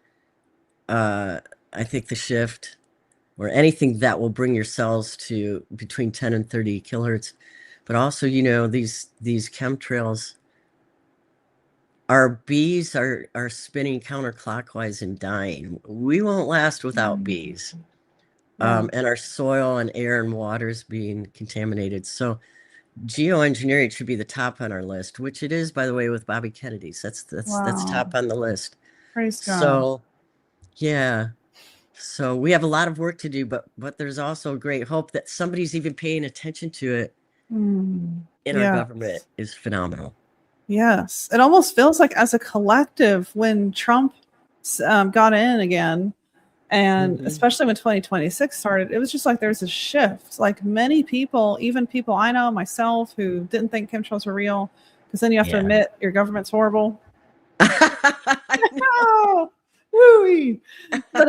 I think the shift or anything that will bring your cells to between 10 and 30 kilohertz, but also, these chemtrails, our bees are spinning counterclockwise and dying. We won't last without bees. And our soil and air and water is being contaminated. So geoengineering should be the top on our list, which it is, by the way, with Bobby Kennedy's. That's top on the list. Praise God. So, yeah. So we have a lot of work to do, but there's also great hope that somebody's even paying attention to it in our government is phenomenal. Yes. It almost feels like as a collective when Trump got in again, and especially when 2026 started, it was just like there's a shift. Like many people, even people I know, myself, who didn't think chemtrails were real, because then you have to admit your government's horrible. But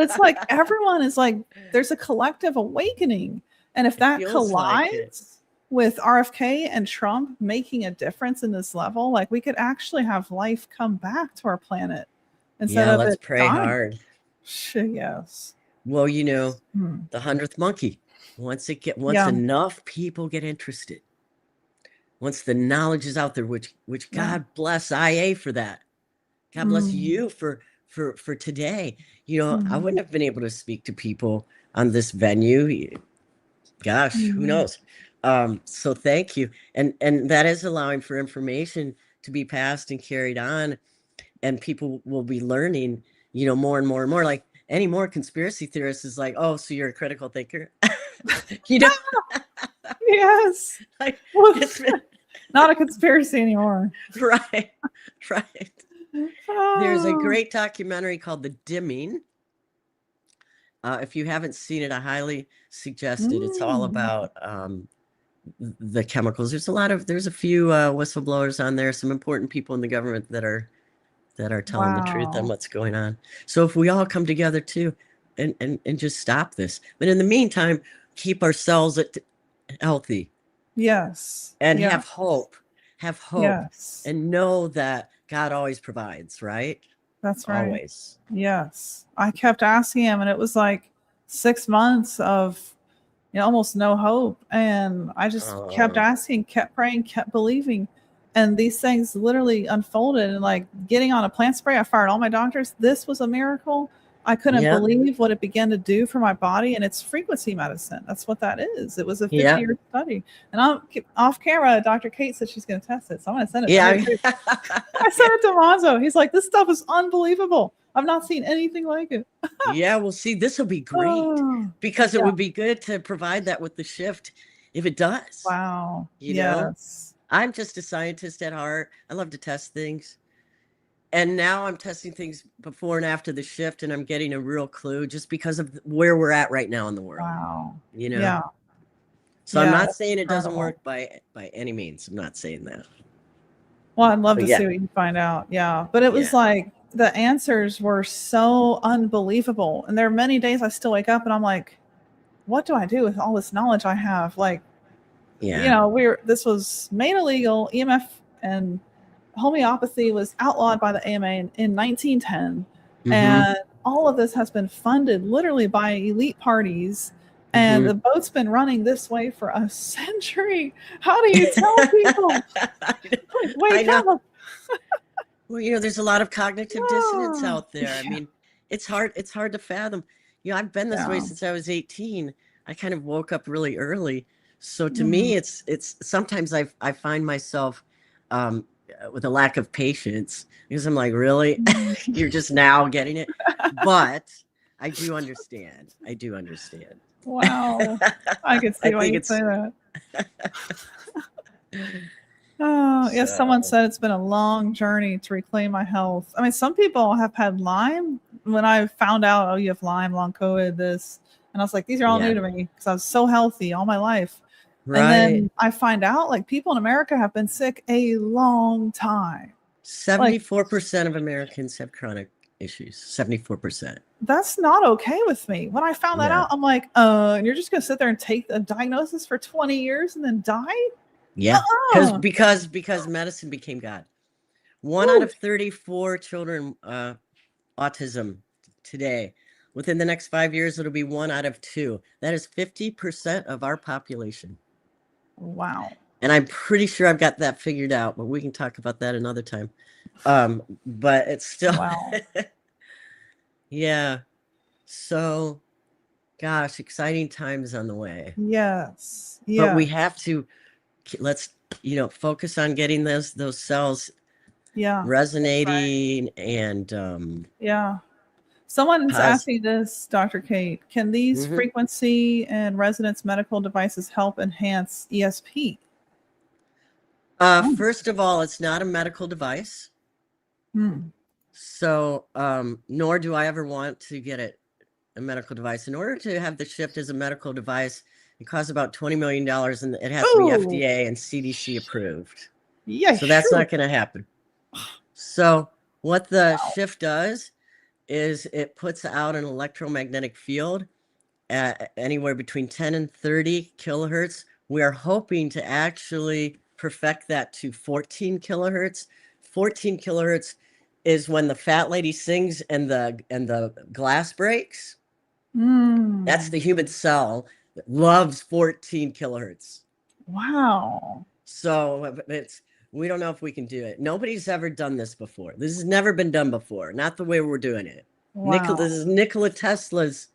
it's like everyone is like, there's a collective awakening. And if that collides with RFK and Trump making a difference in this level, like we could actually have life come back to our planet instead of let's pray hard. Yes. Well, the 100th monkey, once enough people get interested, once the knowledge is out there, which God bless IA for that. God bless you for for today. I wouldn't have been able to speak to people on this venue. Gosh, who knows? So thank you. And that is allowing for information to be passed and carried on, and people will be learning, more and more and more. Like any more conspiracy theorists is like, oh, so you're a critical thinker. Yes. Like, it's not a conspiracy anymore. Right. There's a great documentary called The Dimming. If you haven't seen it, I highly suggest it. It's all about the chemicals. There's a few whistleblowers on there, some important people in the government that are telling the truth on what's going on. So if we all come together too and just stop this. But in the meantime, keep ourselves healthy. Yes. And have hope. Yes. And know that God always provides, right? That's right. Always. Yes. I kept asking him, and it was like 6 months of almost no hope. And I just kept asking, kept praying, kept believing. And these things literally unfolded. And like getting on a plant spray, I fired all my doctors. This was a miracle. I couldn't believe what it began to do for my body. And it's frequency medicine. That's what that is. It was a 50-year study. And off camera, Dr. Kate said she's going to test it. So I'm going to send it to her. I sent it to Monzo. He's like, this stuff is unbelievable. I've not seen anything like it. Yeah, well, see, this will be great because it would be good to provide that with the shift if it does. Wow. You know, I'm just a scientist at heart. I love to test things. And now I'm testing things before and after the shift, and I'm getting a real clue just because of where we're at right now in the world. Wow. Yeah. So I'm not saying it doesn't work by any means. I'm not saying that. Well, I'd love to see what you find out. Yeah. But it was like the answers were so unbelievable. And there are many days I still wake up and I'm like, what do I do with all this knowledge I have? Like, this was made illegal. EMF and homeopathy was outlawed by the AMA in 1910. And all of this has been funded literally by elite parties. And the boat's been running this way for a century. How do you tell people? Wake up. Well, there's a lot of cognitive dissonance out there. I mean, it's hard to fathom. I've been this way since I was 18. I kind of woke up really early. So to me, it's sometimes I find myself with a lack of patience because I'm like, really? You're just now getting it? But I do understand. Wow. I could see why you'd say that. Yes, someone said it's been a long journey to reclaim my health. I mean, some people have had Lyme. When I found out, you have Lyme, long COVID, this, and I was like, these are all new to me because I was so healthy all my life. Right. And then I find out like people in America have been sick a long time. 74% of Americans have chronic issues. 74%. That's not okay with me. When I found that out, I'm like, and you're just gonna sit there and take a diagnosis for 20 years and then die? Yeah, because medicine became God. 1 out of 34 children autism today. Within the next 5 years, it'll be 1 out of 2. That is 50% of our population. Wow. And I'm pretty sure I've got that figured out, but we can talk about that another time. But it's still yeah. So gosh, exciting times on the way. Yes. But we have to let's focus on getting those cells resonating and someone's asking this, Dr. Kate, can these frequency and resonance medical devices help enhance ESP? First of all, it's not a medical device. So nor do I ever want to get a medical device. In order to have the shift as a medical device, it costs about $20 million, and it has to be FDA and CDC approved. Yeah, so that's not going to happen. So what the shift does is it puts out an electromagnetic field at anywhere between 10 and 30 kilohertz. We are hoping to actually perfect that to 14 kilohertz. 14 kilohertz is when the fat lady sings and the glass breaks. That's the human cell that loves 14 kilohertz. Wow. So it's We don't know if we can do it. Nobody's ever done this before. This has never been done before. Not the way we're doing it. Wow. This is Nikola Tesla's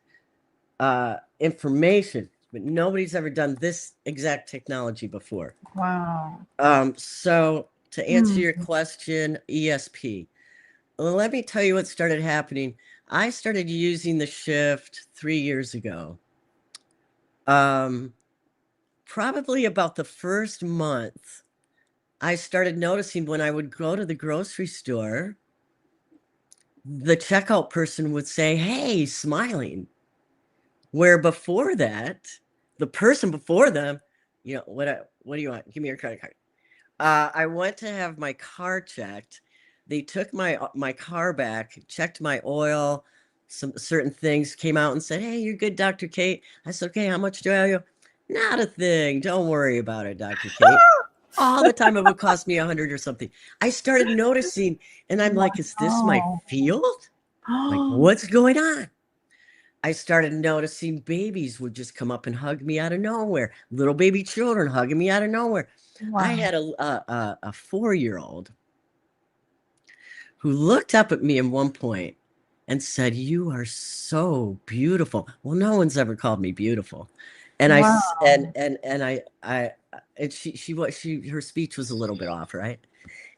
information, but nobody's ever done this exact technology before. Wow. So to answer your question, ESP. Well, let me tell you what started happening. I started using the shift 3 years ago. Probably about the first month, I started noticing when I would go to the grocery store, the checkout person would say, "Hey," smiling. Where before that, the person before them, what do you want? Give me your credit card. I went to have my car checked. They took my car back, checked my oil, some certain things, came out and said, "Hey, you're good, Dr. Kate." I said, "Okay, how much do I owe you?" "Not a thing. Don't worry about it, Dr. Kate." All the time it would cost me 100 or something. I started noticing, and I'm like, is this my field? Like, what's going on? I started noticing babies would just come up and hug me out of nowhere. Little baby children hugging me out of nowhere. Wow. I had a 4-year-old who looked up at me at one point and said, "You are so beautiful." Well, no one's ever called me beautiful. And Wow. her speech was a little bit off, right?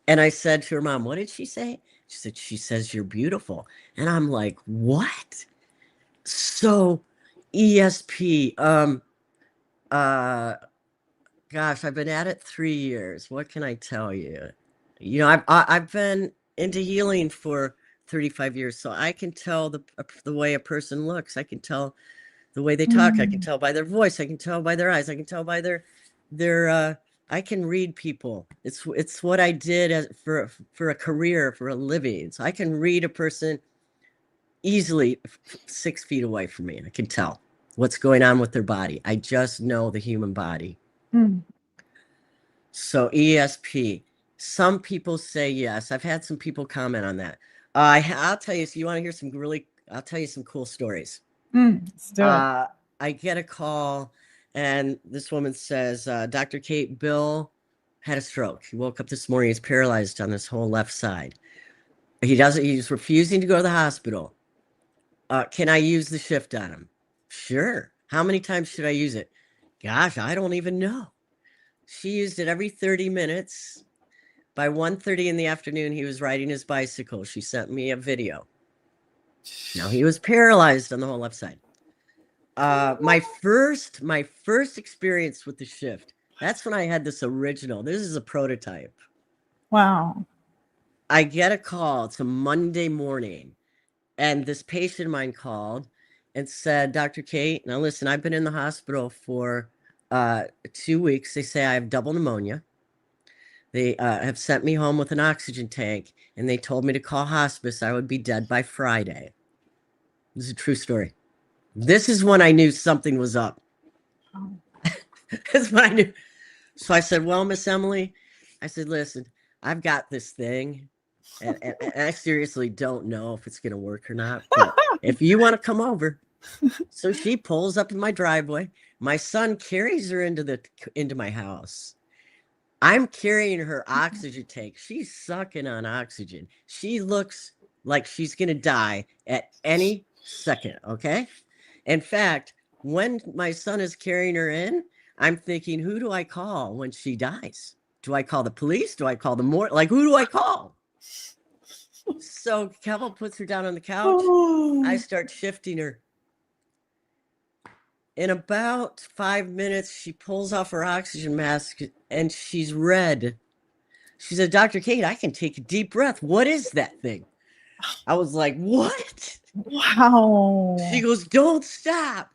And I said to her mom, "What did she say?" She said, "She says you're beautiful." And I'm like, "What?" So ESP, gosh, I've been at it 3 years. What can I tell you? I've been into healing for 35 years, so I can tell the way a person looks. I can tell the way they talk. I can tell by their voice. I can tell by their eyes. I can tell by their I can read people. It's what I did for a career, for a living. So I can read a person easily 6 feet away from me. I can tell what's going on with their body. I just know the human body. So ESP, some people say yes. I've had some people comment on that. I'll tell you, so you want to hear I'll tell you some cool stories. Let's do it. I get a call and this woman says, "Dr. Kate, Bill had a stroke. He woke up this morning. He's paralyzed on this whole left side. He's refusing to go to the hospital. Can I use the shift on him?" "Sure. How many times should I use it?" "Gosh, I don't even know." She used it every 30 minutes. By 1:30 in the afternoon, he was riding his bicycle. She sent me a video. Now he was paralyzed on the whole left side. My first experience with the shift, that's when I had this original. This is a prototype. Wow. I get a call. It's a Monday morning. And this patient of mine called and said, "Dr. Kate, now listen, I've been in the hospital for 2 weeks. They say I have double pneumonia. They have sent me home with an oxygen tank, and they told me to call hospice. I would be dead by Friday." This is a true story. This is when I knew something was up. That's when I knew. So I said, "Well, Miss Emily," I said, "listen, I've got this thing. And I seriously don't know if it's going to work or not. But if you want to come over." So she pulls up in my driveway. My son carries her into my house. I'm carrying her oxygen tank. She's sucking on oxygen. She looks like she's going to die at any second. Okay. In fact, when my son is carrying her in, I'm thinking, who do I call when she dies? Do I call the police? Do I call the morgue? Like, who do I call? So Keville puts her down on the couch. I start shifting her. In about 5 minutes, she pulls off her oxygen mask and she's red. She said, "Dr. Kate, I can take a deep breath. What is that thing?" I was like, "What?" Wow. She goes, "Don't stop."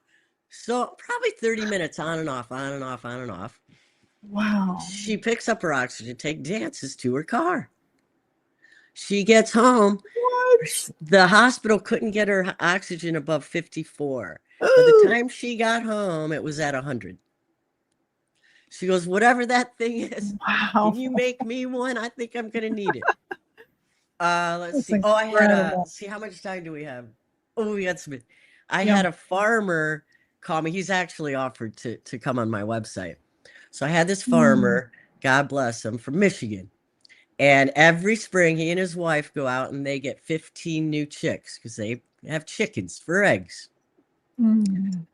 So probably 30 minutes on and off, on and off, on and off. Wow. She picks up her oxygen tank, dances to her car. She gets home. What? The hospital couldn't get her oxygen above 54. By the time she got home, it was at 100. She goes, "Whatever that thing is, wow. Can you make me one? I think I'm going to need it." Let's That's see. incredible. See, how much time do we have? Oh, we got some. I had a farmer call me. He's actually offered to come on my website. So I had this farmer, God bless him, from Michigan. And every spring, he and his wife go out and they get 15 new chicks because they have chickens for eggs.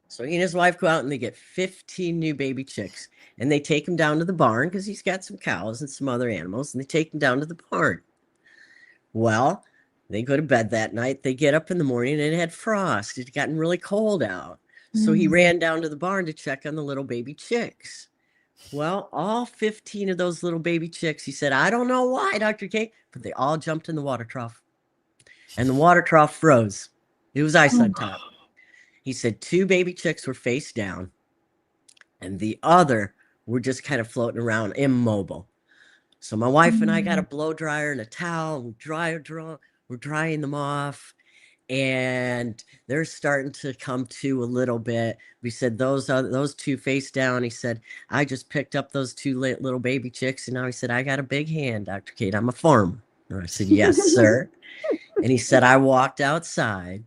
So he and his wife go out and they get 15 new baby chicks. And they take him down to the barn because he's got some cows and some other animals. And they take him down to the barn. Well, they go to bed that night. They get up in the morning and it had frost. It had gotten really cold out. So he ran down to the barn to check on the little baby chicks. Well, all 15 of those little baby chicks, he said, I don't know why, Dr. K, but they all jumped in the water trough. And the water trough froze. It was ice on top. He said 2 baby chicks were face down, and the other were just kind of floating around, immobile. So my wife and I got a blow dryer and a towel. We're drying them off, and they're starting to come to a little bit. We said those 2 face down. He said, I just picked up those 2 little baby chicks, and now he said, I got a big hand, Dr. Kate. I'm a farmer. And I said, yes, sir. And he said, I walked outside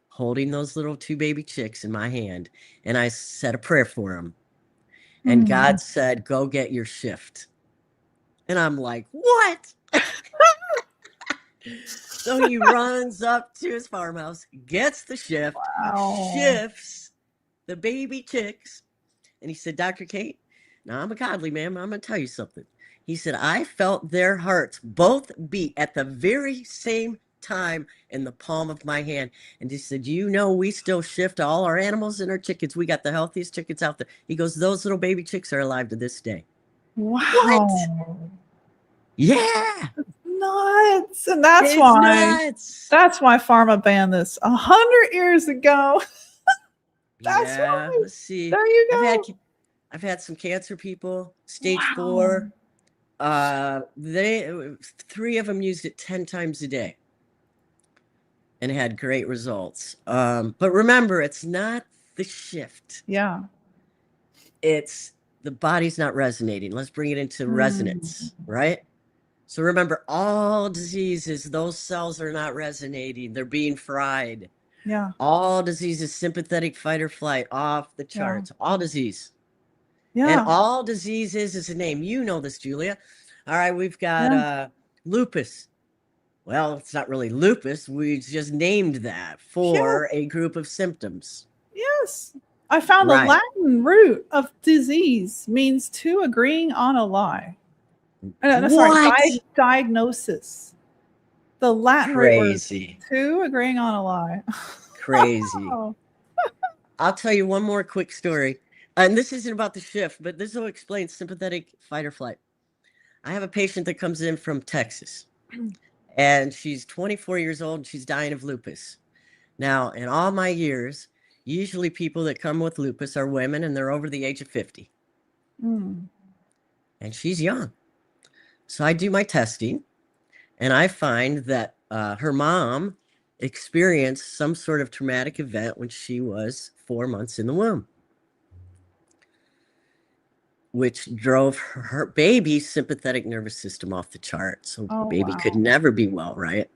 holding those little 2 baby chicks in my hand, and I said a prayer for them. And God said, go get your shift. And I'm like, what? So he runs up to his farmhouse, gets the shift, shifts the baby chicks. And he said, Dr. Kate, now I'm a godly man. I'm going to tell you something. He said, I felt their hearts both beat at the very same time in the palm of my hand. And he said, you know, we still shift all our animals and our chickens. We got the healthiest chickens out there. He goes, those little baby chicks are alive to this day. Wow. What? Yeah. Nuts. And that's It's why nuts. that's why pharma banned this 100 years ago. That's right. Let's see. There you go. I've had some cancer people, stage 4. They 3 of them used it 10 times a day and had great results. But remember, it's not the shift. Yeah. It's the body's not resonating. Let's bring it into resonance, right? So remember, all diseases, those cells are not resonating. They're being fried. Yeah. All diseases, sympathetic fight or flight, off the charts. Yeah. All disease. Yeah. And all diseases is a name. You know this, Julia. All right, we've got lupus. Well, it's not really lupus. We just named that for a group of symptoms. Yes. I found the Latin root of disease means 2 agreeing on a lie. Sorry, diagnosis. The Latin root word, 2 agreeing on a lie. Crazy. I'll tell you one more quick story. And this isn't about the shift, but this will explain sympathetic fight or flight. I have a patient that comes in from Texas, and she's 24 years old, and she's dying of lupus. Now, in all my years, usually people that come with lupus are women, and they're over the age of 50. And she's young. So I do my testing, and I find that her mom experienced some sort of traumatic event when she was 4 months in the womb, which drove her baby's sympathetic nervous system off the chart. So baby could never be well, right?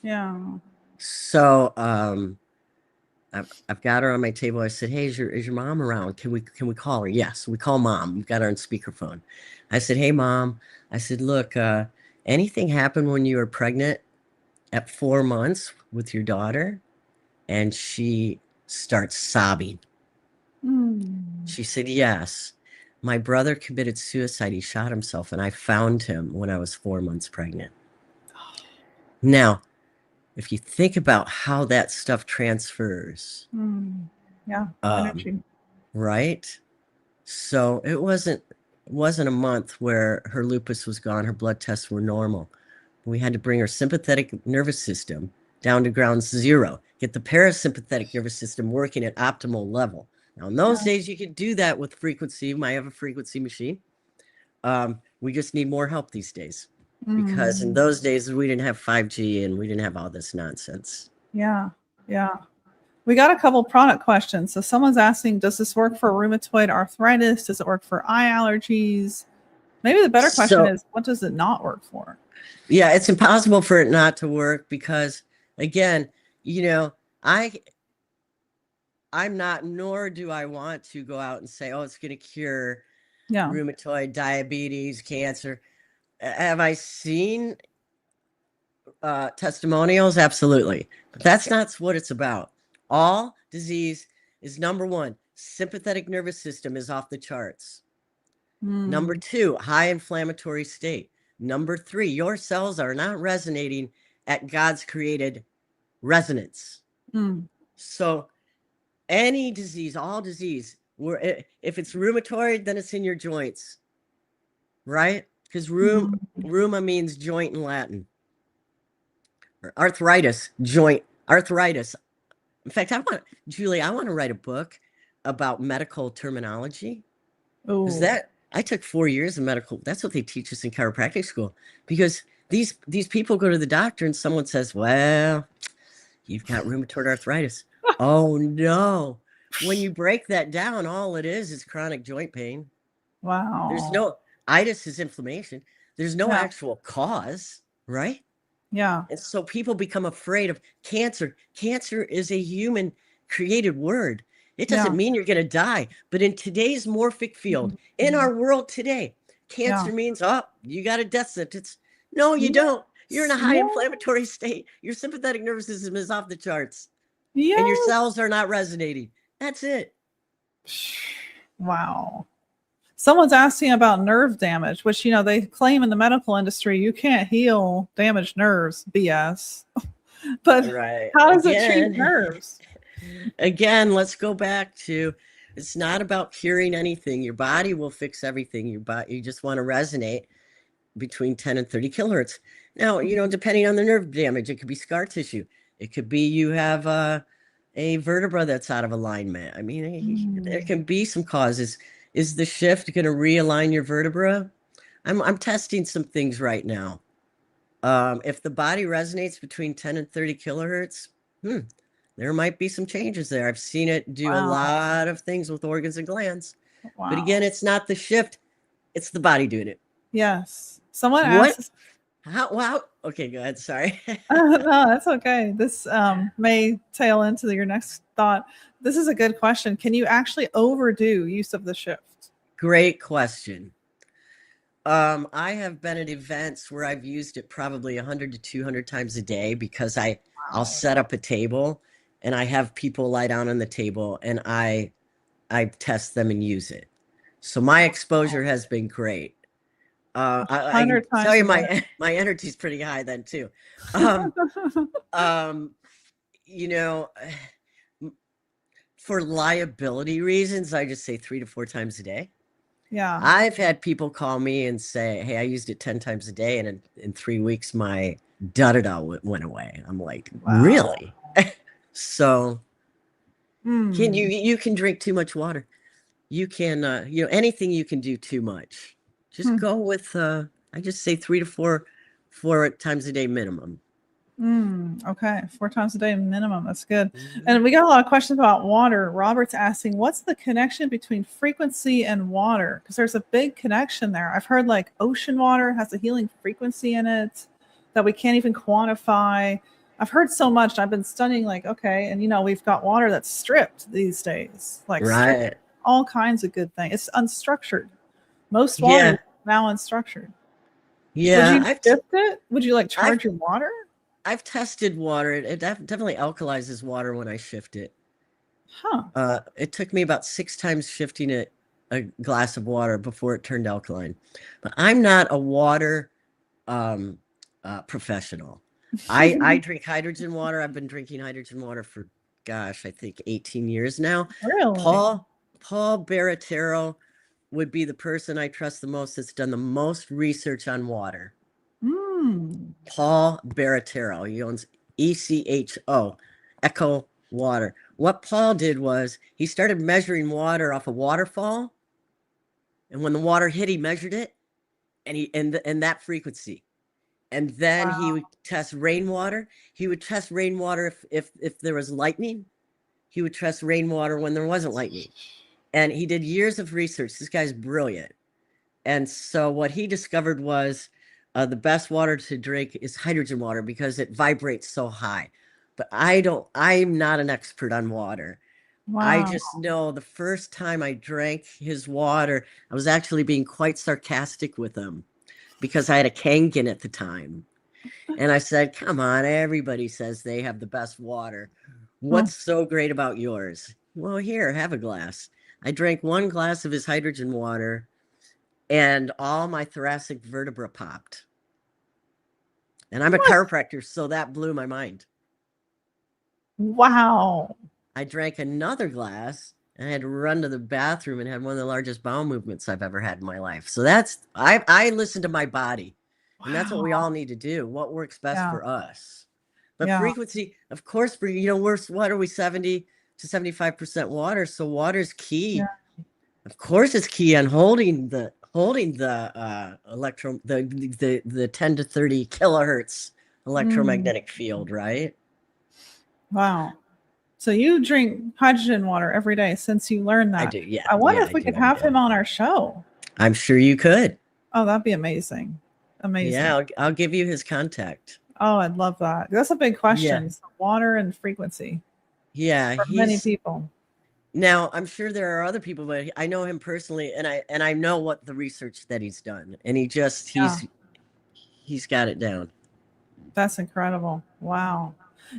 Yeah. So I've got her on my table. I said, hey, is your mom around? Can we call her? Yes, we call mom. We've got her on speakerphone. I said, hey, mom. I said, look, anything happened when you were pregnant at 4 months with your daughter? And she starts sobbing. She said, yes. My brother committed suicide. He shot himself, and I found him when I was 4 months pregnant. Now, if you think about how that stuff transfers. Yeah. Energy. Right? So it wasn't a month where her lupus was gone. Her blood tests were normal. We had to bring her sympathetic nervous system down to ground zero, get the parasympathetic nervous system working at optimal level. Now, in those days, you could do that with frequency. You might have a frequency machine. We just need more help these days because in those days, we didn't have 5G and we didn't have all this nonsense. Yeah. Yeah. We got a couple product questions. So someone's asking, does this work for rheumatoid arthritis? Does it work for eye allergies? Maybe the better question is, what does it not work for? Yeah, it's impossible for it not to work because, again, you know, I'm not, nor do I want to go out and say, oh, it's going to cure rheumatoid, diabetes, cancer. Have I seen testimonials? Absolutely. But that's not what it's about. All disease is, number one, sympathetic nervous system is off the charts. Number two, high inflammatory state. Number three, your cells are not resonating at God's created resonance. So any disease, all disease, if it's rheumatoid, then it's in your joints, right? Because rheuma means joint in Latin. Or arthritis, joint, arthritis. In fact, Julie, I want to write a book about medical terminology. Because I took 4 years of medical. That's what they teach us in chiropractic school. Because these people go to the doctor and someone says, well, you've got rheumatoid arthritis. Oh, no. When you break that down, all it is chronic joint pain. Wow. There's no, itis is inflammation. There's no actual cause, right? Yeah. And so people become afraid of cancer. Cancer is a human created word. It doesn't mean you're going to die. But in today's morphic field, in our world today, cancer means, oh, you got a death sentence. No, you don't. You're in a high inflammatory state. Your sympathetic nervous system is off the charts. And your cells are not resonating. That's it. Wow. Someone's asking about nerve damage, which, they claim in the medical industry, you can't heal damaged nerves, BS. But how does it treat nerves? Again, let's go back to, it's not about curing anything. Your body will fix everything. You just want to resonate between 10 and 30 kilohertz. Now, depending on the nerve damage, it could be scar tissue. It could be you have a vertebra that's out of alignment. I mean, there can be some causes. Is the shift going to realign your vertebra? I'm testing some things right now. If the body resonates between 10 and 30 kilohertz, there might be some changes there. I've seen it do a lot of things with organs and glands. But again, it's not the shift. It's the body doing it. Yes. Someone asks. Wow. Okay, go ahead. Sorry. No, that's okay. This may tail into your next thought. This is a good question. Can you actually overdo use of the shift? Great question. I have been at events where I've used it probably 100 to 200 times a day because I'll set up a table and I have people lie down on the table and I test them and use it. So my exposure has been great. I can tell you my energy is pretty high then too. For liability reasons, I just say 3 to 4 times a day. Yeah. I've had people call me and say, hey, I used it 10 times a day. And in 3 weeks, my da-da-da went away. I'm like, really? So you can drink too much water. You can, anything you can do too much. Just go with, I just say 3 to 4 times a day minimum. Okay. 4 times a day minimum. That's good. And we got a lot of questions about water. Robert's asking, what's the connection between frequency and water? Because there's a big connection there. I've heard like ocean water has a healing frequency in it that we can't even quantify. I've heard so much. I've been studying and we've got water that's stripped these days. Stripped, all kinds of good things. It's unstructured. Most water is now unstructured. Yeah. Would you shift it? Would you charge your water? I've tested water. It definitely alkalizes water when I shift it. It took me about 6 times shifting it a glass of water before it turned alkaline. But I'm not a water professional. I drink hydrogen water. I've been drinking hydrogen water for, I think 18 years now. Really? Paul Baratero would be the person I trust the most that's done the most research on water. Paul Baratero. He owns ECHO, Echo Water. What Paul did was he started measuring water off a waterfall. And when the water hit, he measured it and that frequency. And then he would test rainwater. He would test rainwater if there was lightning. He would test rainwater when there wasn't lightning. And he did years of research. This guy's brilliant. And so what he discovered was the best water to drink is hydrogen water because it vibrates so high. But I'm not an expert on water. I just know the first time I drank his water, I was actually being quite sarcastic with him because I had a Kangen at the time. And I said, come on, everybody says they have the best water. What's so great about yours? Well, here, have a glass. I drank 1 glass of his hydrogen water and all my thoracic vertebra popped. And I'm a chiropractor, so that blew my mind. Wow. I drank another glass and I had to run to the bathroom and had one of the largest bowel movements I've ever had in my life. So that's, I listen to my body. And that's what we all need to do. What works best for us. But frequency, of course, you know, what are we, 70 to 75% water? So water's key. Yeah. Of course, it's key on holding the the 10 to 30 kilohertz electromagnetic field, right? Wow. So you drink hydrogen water every day since you learned that. I do, yeah. I wonder if we could have him on our show. I'm sure you could. Oh, that'd be amazing. Amazing. Yeah, I'll give you his contact. Oh, I'd love that. That's a big question. Yeah. So water and frequency. Yeah, for many people. Now, I'm sure there are other people, but I know him personally, and I know what the research that he's done, and he's got it down. That's incredible. Wow.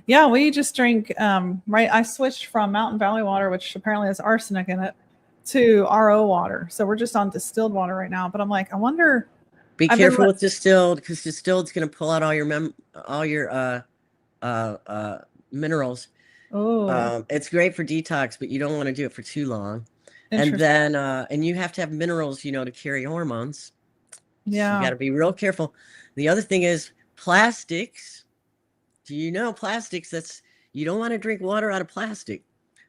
Yeah, we just drink I switched from Mountain Valley water, which apparently has arsenic in it, to RO water. So we're just on distilled water right now, but I'm like, I wonder. Be careful with distilled, because distilled's going to pull out all your minerals. Oh, it's great for detox, but you don't want to do it for too long. And then and you have to have minerals, you know, to carry hormones. Yeah, so you got to be real careful. The other thing is plastics. Do you know plastics? You don't want to drink water out of plastic.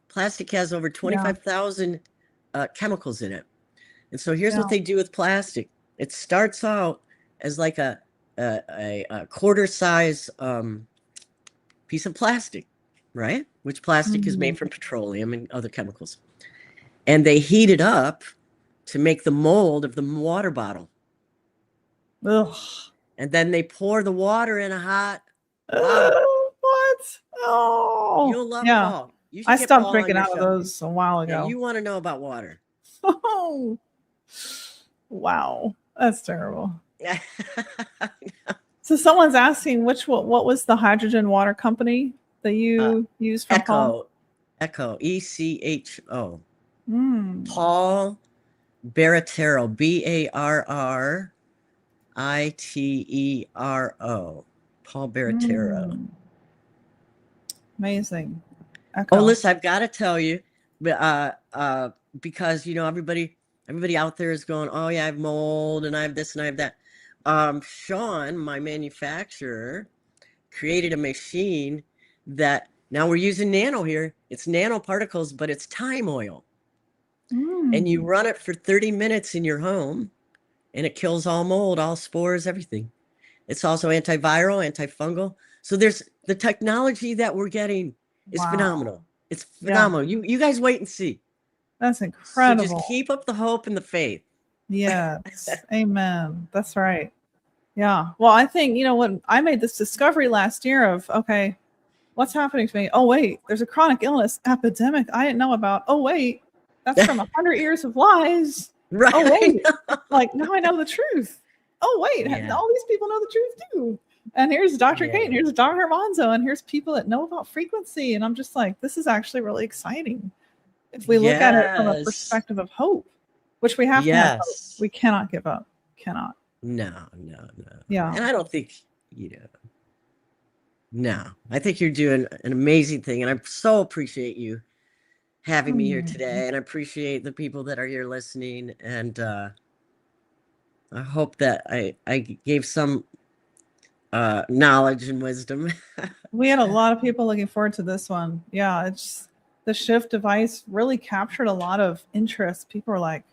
Plastic has over 25,000 chemicals in it. And so here's what they do with plastic. It starts out as like a quarter size piece of plastic, right? Which plastic is made from petroleum and other chemicals. And they heat it up to make the mold of the water bottle. Ugh. And then they pour the water in a hot what? Oh, you'll love it all. I stopped drinking out of those a while ago. Yeah, you want to know about water. Oh, wow. That's terrible. So someone's asking what was the hydrogen water company that you used for Paul? Echo, ECHO. Paul Baratero, BARRITERO. Paul Baratero. Amazing. Echo. Oh, listen, I've got to tell you, because you know everybody out there is going, oh yeah, I have mold and I have this and I have that. Sean, my manufacturer, created a machine that now we're using nano here. It's nanoparticles, but it's thyme oil. And you run it for 30 minutes in your home and it kills all mold, all spores, everything. It's also antiviral, antifungal. So there's the technology that we're getting is phenomenal. It's phenomenal. Yeah. You guys wait and see. That's incredible. So just keep up the hope and the faith. Yes. Amen. That's right. Yeah. Well, I think, you know, when I made this discovery last year of, okay, what's happening to me? Oh, wait, there's a chronic illness epidemic I didn't know about. Oh, wait, that's from 100 years of lies. Right. Oh, wait, like now I know the truth. Oh, wait, all these people know the truth too. And here's Dr. Kate, and here's Dr. Monzo, and here's people that know about frequency. And I'm just like, this is actually really exciting. If we look at it from a perspective of hope, which we have to have hope. We cannot give up. Cannot. No. Yeah. And I don't think, no, I think you're doing an amazing thing. And I so appreciate you having me here today. And I appreciate the people that are here listening. And I hope that I gave some knowledge and wisdom. We had a lot of people looking forward to this one. Yeah, it's the shift device really captured a lot of interest. People were like,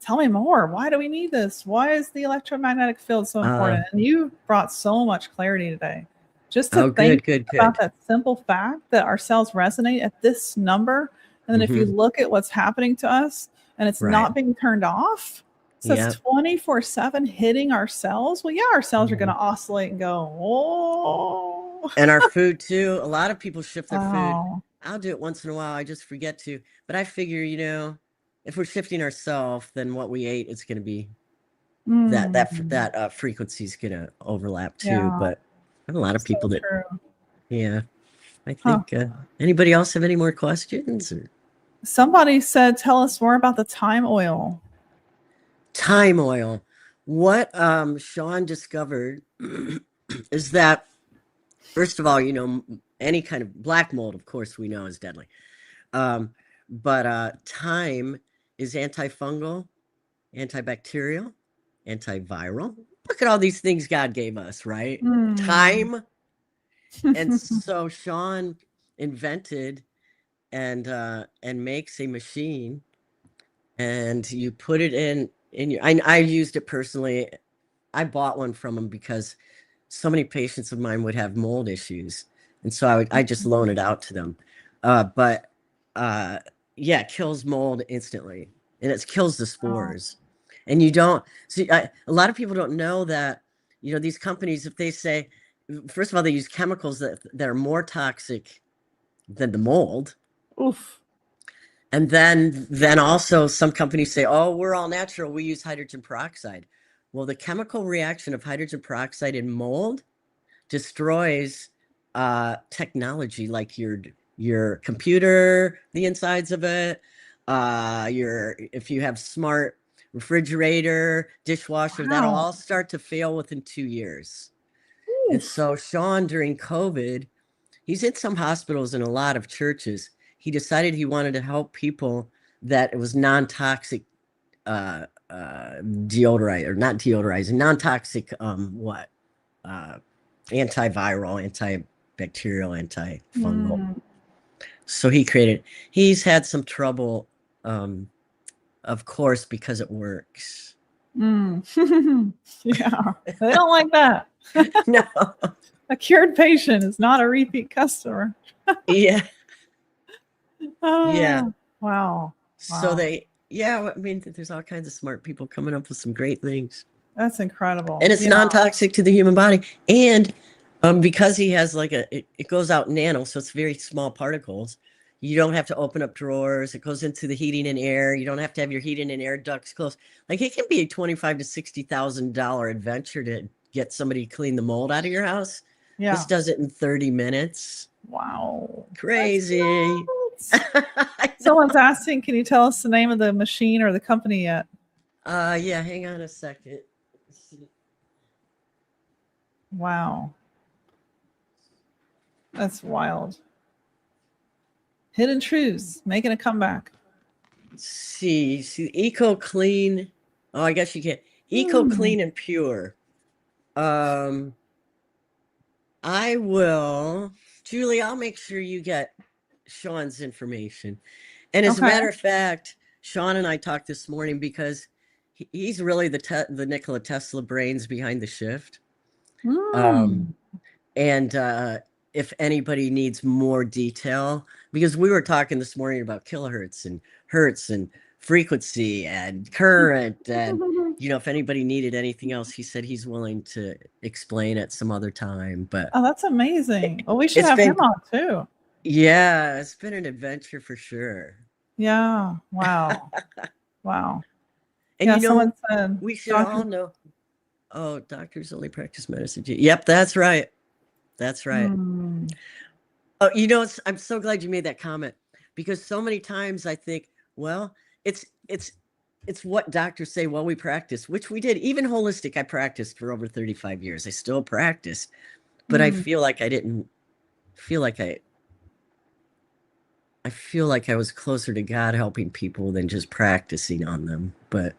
tell me more. Why do we need this? Why is the electromagnetic field so important? And you brought so much clarity today. Just to think about that simple fact that our cells resonate at this number. And then if you look at what's happening to us and it's not being turned off, so it's 24/7 hitting our cells. Well, yeah, our cells are going to oscillate and go, oh. And our food too. A lot of people shift their food. I'll do it once in a while. I just forget to. But I figure, if we're shifting ourselves, then what we ate is going to be that frequency is gonna overlap too. Yeah. But I have a lot of people that, True. yeah. I think anybody else have any more questions? Or? Somebody said, tell us more about the time oil. Time oil. What Sean discovered is that, first of all, any kind of black mold, of course, we know is deadly. But thyme is antifungal, antibacterial, antiviral. Look at all these things God gave us, right? Thyme. And so Sean invented and makes a machine, and you put it in your. I used it personally. I bought one from him because so many patients of mine would have mold issues, and so I just loan it out to them. But yeah, it kills mold instantly, and it kills the spores. And you don't see, a lot of people don't know that, these companies, if they say, first of all, they use chemicals that are more toxic than the mold. Oof. And then also some companies say, oh, we're all natural, we use hydrogen peroxide. Well, the chemical reaction of hydrogen peroxide in mold destroys technology, like your computer, the insides of it, if you have smart refrigerator, dishwasher, that'll all start to fail within 2 years. Oof. And so Sean, during COVID, he's in some hospitals and a lot of churches. He decided he wanted to help people that it was non-toxic deodorize, or not deodorizing, non-toxic antiviral, antibacterial, antifungal. So he's had some trouble, of course, because it works. Yeah, they don't like that. No. A cured patient is not a repeat customer. Yeah. Yeah. Wow. So I mean, there's all kinds of smart people coming up with some great things. That's incredible. And it's non-toxic to the human body. And because he has it goes out nano, so it's very small particles. You don't have to open up drawers. It goes into the heating and air. You don't have to have your heating and air ducts closed. Like, it can be a $25,000 to $60,000 adventure to get somebody to clean the mold out of your house. Yeah. This does it in 30 minutes. Wow. Crazy. Someone's asking, can you tell us the name of the machine or the company yet? Yeah, hang on a second. Wow. That's wild. Hidden Truths making a comeback. See, Eco Clean. Oh, I guess you can't. Eco Clean and Pure. I will, Julie, I'll make sure you get Sean's information. And as a matter of fact, Sean and I talked this morning because he's really the Nikola Tesla brains behind the shift. And if anybody needs more detail, because we were talking this morning about kilohertz and hertz and frequency and current, and if anybody needed anything else, he said he's willing to explain at some other time. But that's amazing. Well, we should have him on too. Yeah, it's been an adventure for sure. Yeah. Wow. Wow. And someone said, we should all know. Oh, doctors only practice medicine. Yep, that's right. That's right. Oh, I'm so glad you made that comment, because so many times I think, well, it's what doctors say while we practice, which we did. Even holistic, I practiced for over 35 years. I still practice, but I feel like I didn't feel like I feel like I was closer to God helping people than just practicing on them. But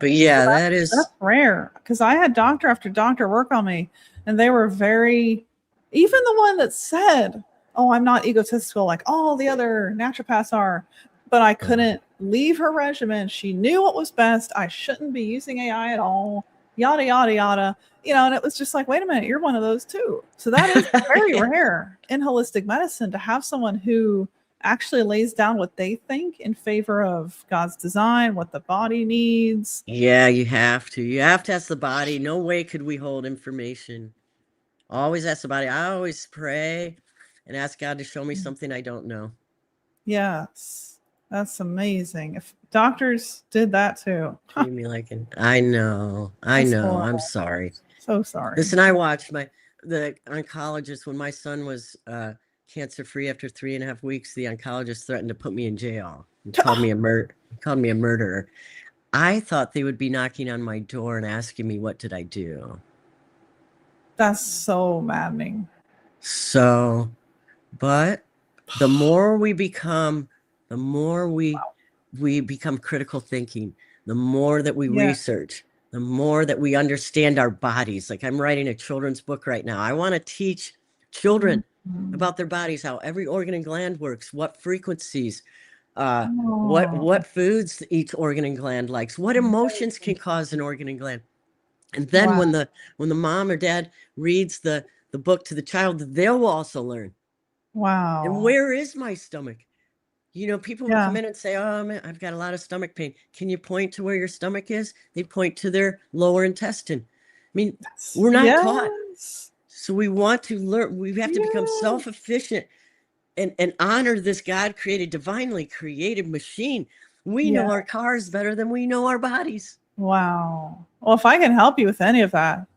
yeah, that's rare, because I had doctor after doctor work on me, and they were very, even the one that said, oh, I'm not egotistical like all the other naturopaths are, but I couldn't leave her regimen. She knew what was best. I shouldn't be using AI at all, yada, yada, yada. And it was just like, wait a minute, you're one of those too. So that is very rare in holistic medicine to have someone who actually lays down what they think in favor of God's design, what the body needs. Yeah, you have to ask the body. No way could we hold information. Always ask the body. I always pray and ask God to show me something I don't know. Yes, that's amazing. If Doctors did that too. Treat me like an. I know. That's I'm horrible. sorry. So sorry. Listen, I watched the oncologist when my son was cancer free after 3.5 weeks. The oncologist threatened to put me in jail. He called me a murderer. I thought they would be knocking on my door and asking me what did I do. That's so maddening. So, but the more we become, the more we become critical thinking, the more that we research, the more that we understand our bodies. Like I'm writing a children's book right now. I want to teach children about their bodies, how every organ and gland works, what frequencies, what foods each organ and gland likes, what emotions can cause an organ and gland. And then when the mom or dad reads the book to the child, they'll also learn. Wow. And where is my stomach? You know, people will come in and say, oh, man, I've got a lot of stomach pain. Can you point to where your stomach is? They point to their lower intestine. I mean, we're not taught. So we want to learn. We have to become self-efficient and honor this God-created, divinely created machine. We know our cars better than we know our bodies. Wow. Well, if I can help you with any of that,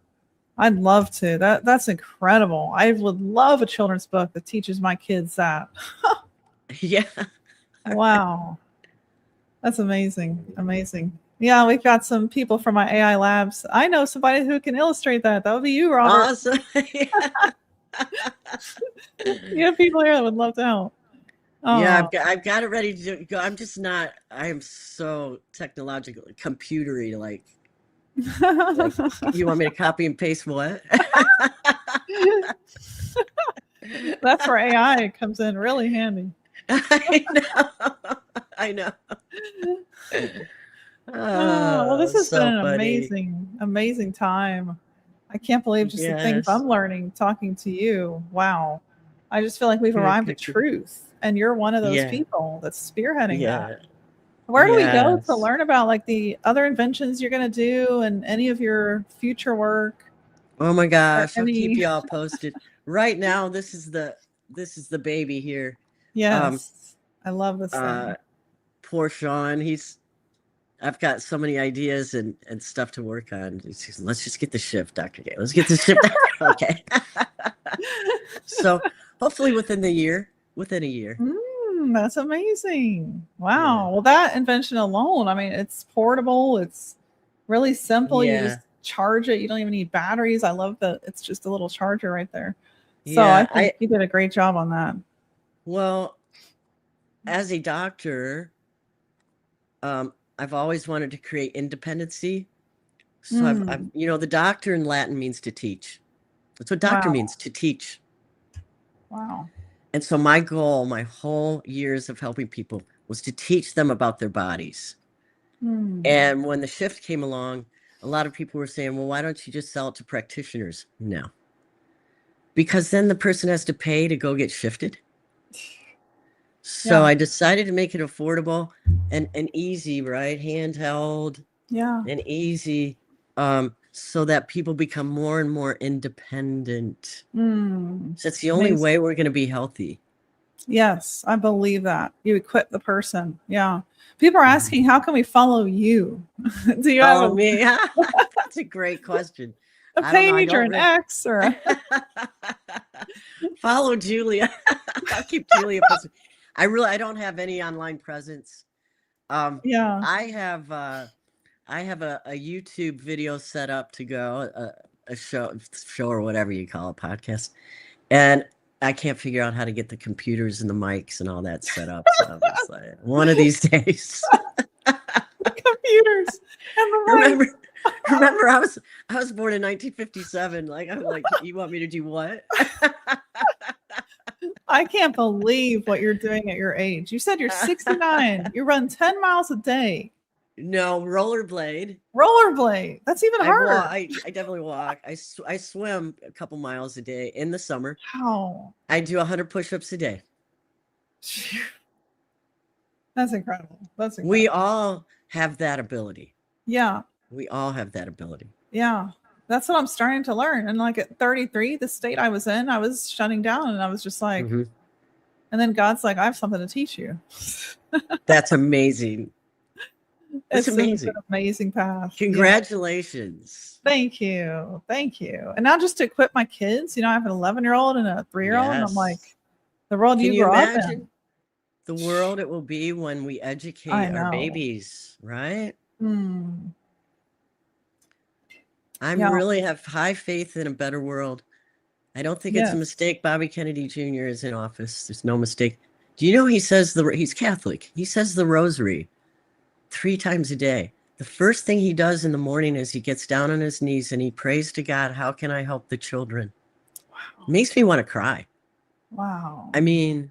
I'd love to. That's incredible. I would love a children's book that teaches my kids that. Yeah. Wow. That's amazing. Amazing. Yeah, we've got some people from my AI labs. I know somebody who can illustrate that. That would be you, Robert. Awesome. You have people here that would love to help. Oh. Yeah, I've got it ready to go. I'm just not. I am so technological, computery. Like you want me to copy and paste what? That's where AI comes in really handy. I know. Well, this has been an amazing time. I can't believe just the things I'm learning talking to you. Wow. I just feel like we've arrived at truth. And you're one of those people that's spearheading that. Where do we go to learn about like the other inventions you're going to do and any of your future work? Oh my gosh, I'll keep you all posted. Right now, this is the baby here. Yes. I love this thing. Poor Sean. I've got so many ideas and stuff to work on. Let's just get the shift, Dr. Gay. Let's get the shift. Okay. So hopefully within a year. That's amazing. Wow. Yeah. Well, that invention alone, I mean, it's portable. It's really simple. You just charge it. You don't even need batteries. I love that it's just a little charger right there. So I think you did a great job on that. Well, as a doctor, I've always wanted to create independency. So I've the doctor in Latin means to teach. That's what doctor means, to teach. Wow. And so my goal, my whole years of helping people was to teach them about their bodies. And when the shift came along, a lot of people were saying, well, why don't you just sell it to practitioners? No. Because then the person has to pay to go get shifted. So I decided to make it affordable and easy, right? Handheld. And easy. So that people become more and more independent. So it's the only way we're going to be healthy. Yes, I believe that. You equip the person. Yeah. People are asking, how can we follow you? Do you have me? That's a great question. A page or an X or a... Follow Julia. I'll keep Julia posted. I don't have any online presence. I have a YouTube video set up to go, a show or whatever you call it, podcast. And I can't figure out how to get the computers and the mics and all that set up. So it's like, one of these days. The computers and the mics. Remember, I was born in 1957. Like, I'm like, you want me to do what? I can't believe what you're doing at your age. You said you're 69. You run 10 miles a day. No, rollerblade. That's even harder. I definitely walk. I swim a couple miles a day in the summer. Wow. I do 100 push-ups a day. That's incredible. We all have that ability. Yeah. We all have that ability. Yeah. That's what I'm starting to learn. And like at 33, the state I was in, I was shutting down and I was just like, and then God's like, I have something to teach you. That's amazing. That's It's an amazing. amazing path. Yeah. Congratulations. Thank you. Thank you. And now just to equip my kids, I have an 11-year-old and a 3-year-old, and I'm like, Yes. the world Can you you grew up imagine in. the world it will be when we I educate our know. babies, right? Hmm. I Yeah. really have high faith in a better world. I don't think it's a Yes. mistake Bobby Kennedy Jr. is in office. There's no mistake. Do you know he's Catholic. He says the rosary 3 times a day. The first thing he does in the morning is he gets down on his knees and he prays to God, how can I help the children? Wow. Makes me want to cry. Wow. I mean,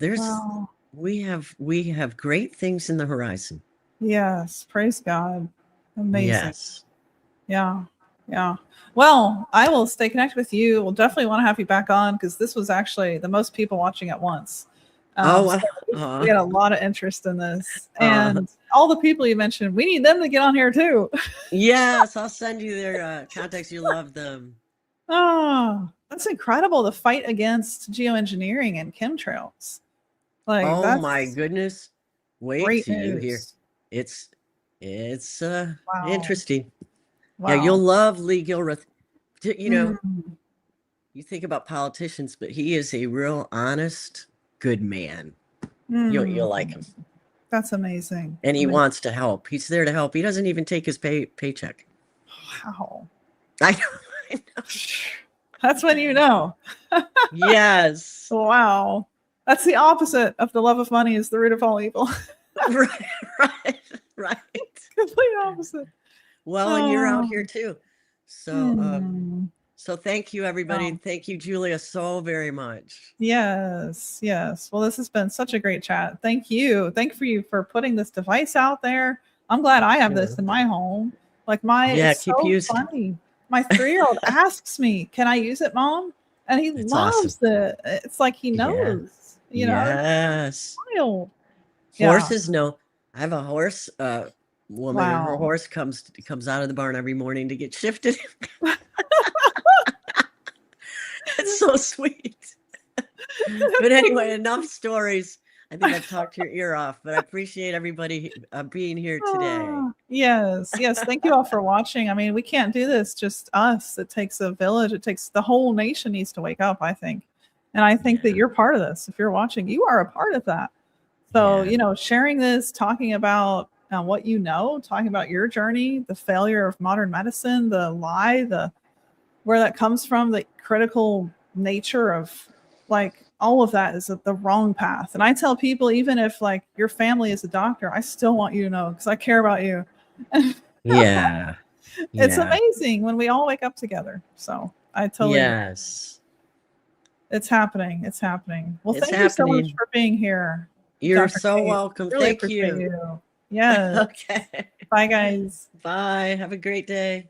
Wow. we have great things in the horizon. Yes. Praise God. Amazing. Yes. Yeah. Yeah. Well, I will stay connected with you. We'll definitely want to have you back on because this was actually the most people watching at once. So we had a lot of interest in this. And all the people you mentioned, we need them to get on here too. Yes, I'll send you their contacts. You love them. Oh, that's incredible. The fight against geoengineering and chemtrails. Like, Oh my that's goodness. Wait great till you hear. news. It's Wow. interesting. Yeah, you'll Wow. love Lee Gilruth. You know, Mm. you think about politicians, but he is a real honest, good man. You'll like him. That's amazing. And he wants to help. He's there to help. He doesn't even take his paycheck. Wow. I know. That's when you know. Yes. Wow. That's the opposite of the love of money is the root of all evil. Right. Complete opposite. Well, and you're out here too. So so thank you, everybody. Oh. Thank you, Julia, so very much. Yes. Well, this has been such a great chat. Thank you. Thank you for putting this device out there. I'm glad I have this in my home. Like it's keep so using funny. My 3-year-old asks me, "Can I use it, Mom?" And he loves it. It's like he knows. Yes. Wild. Horses know. I have a horse woman, and her Wow. horse comes out of the barn every morning to get shifted. It's so sweet. But anyway, enough stories. I think I've talked your ear off, but I appreciate everybody being here today. Yes. Thank you all for watching. I mean, we can't do this just us. It takes a village. It takes the whole nation needs to wake up, I think. And I think that you're part of this. If you're watching, you are a part of that. So, sharing this, talking about what you know, talking about your journey, the failure of modern medicine, the lie, where that comes from, the critical nature of all of that is the wrong path. And I tell people, even if your family is a doctor, I still want you to know because I care about you. Yeah. It's amazing when we all wake up together. So I totally agree. It's happening. Well, thank you so much for being here. You're Dr. so welcome. Really Thank you. Yes. Okay. Bye, guys. Bye. Have a great day.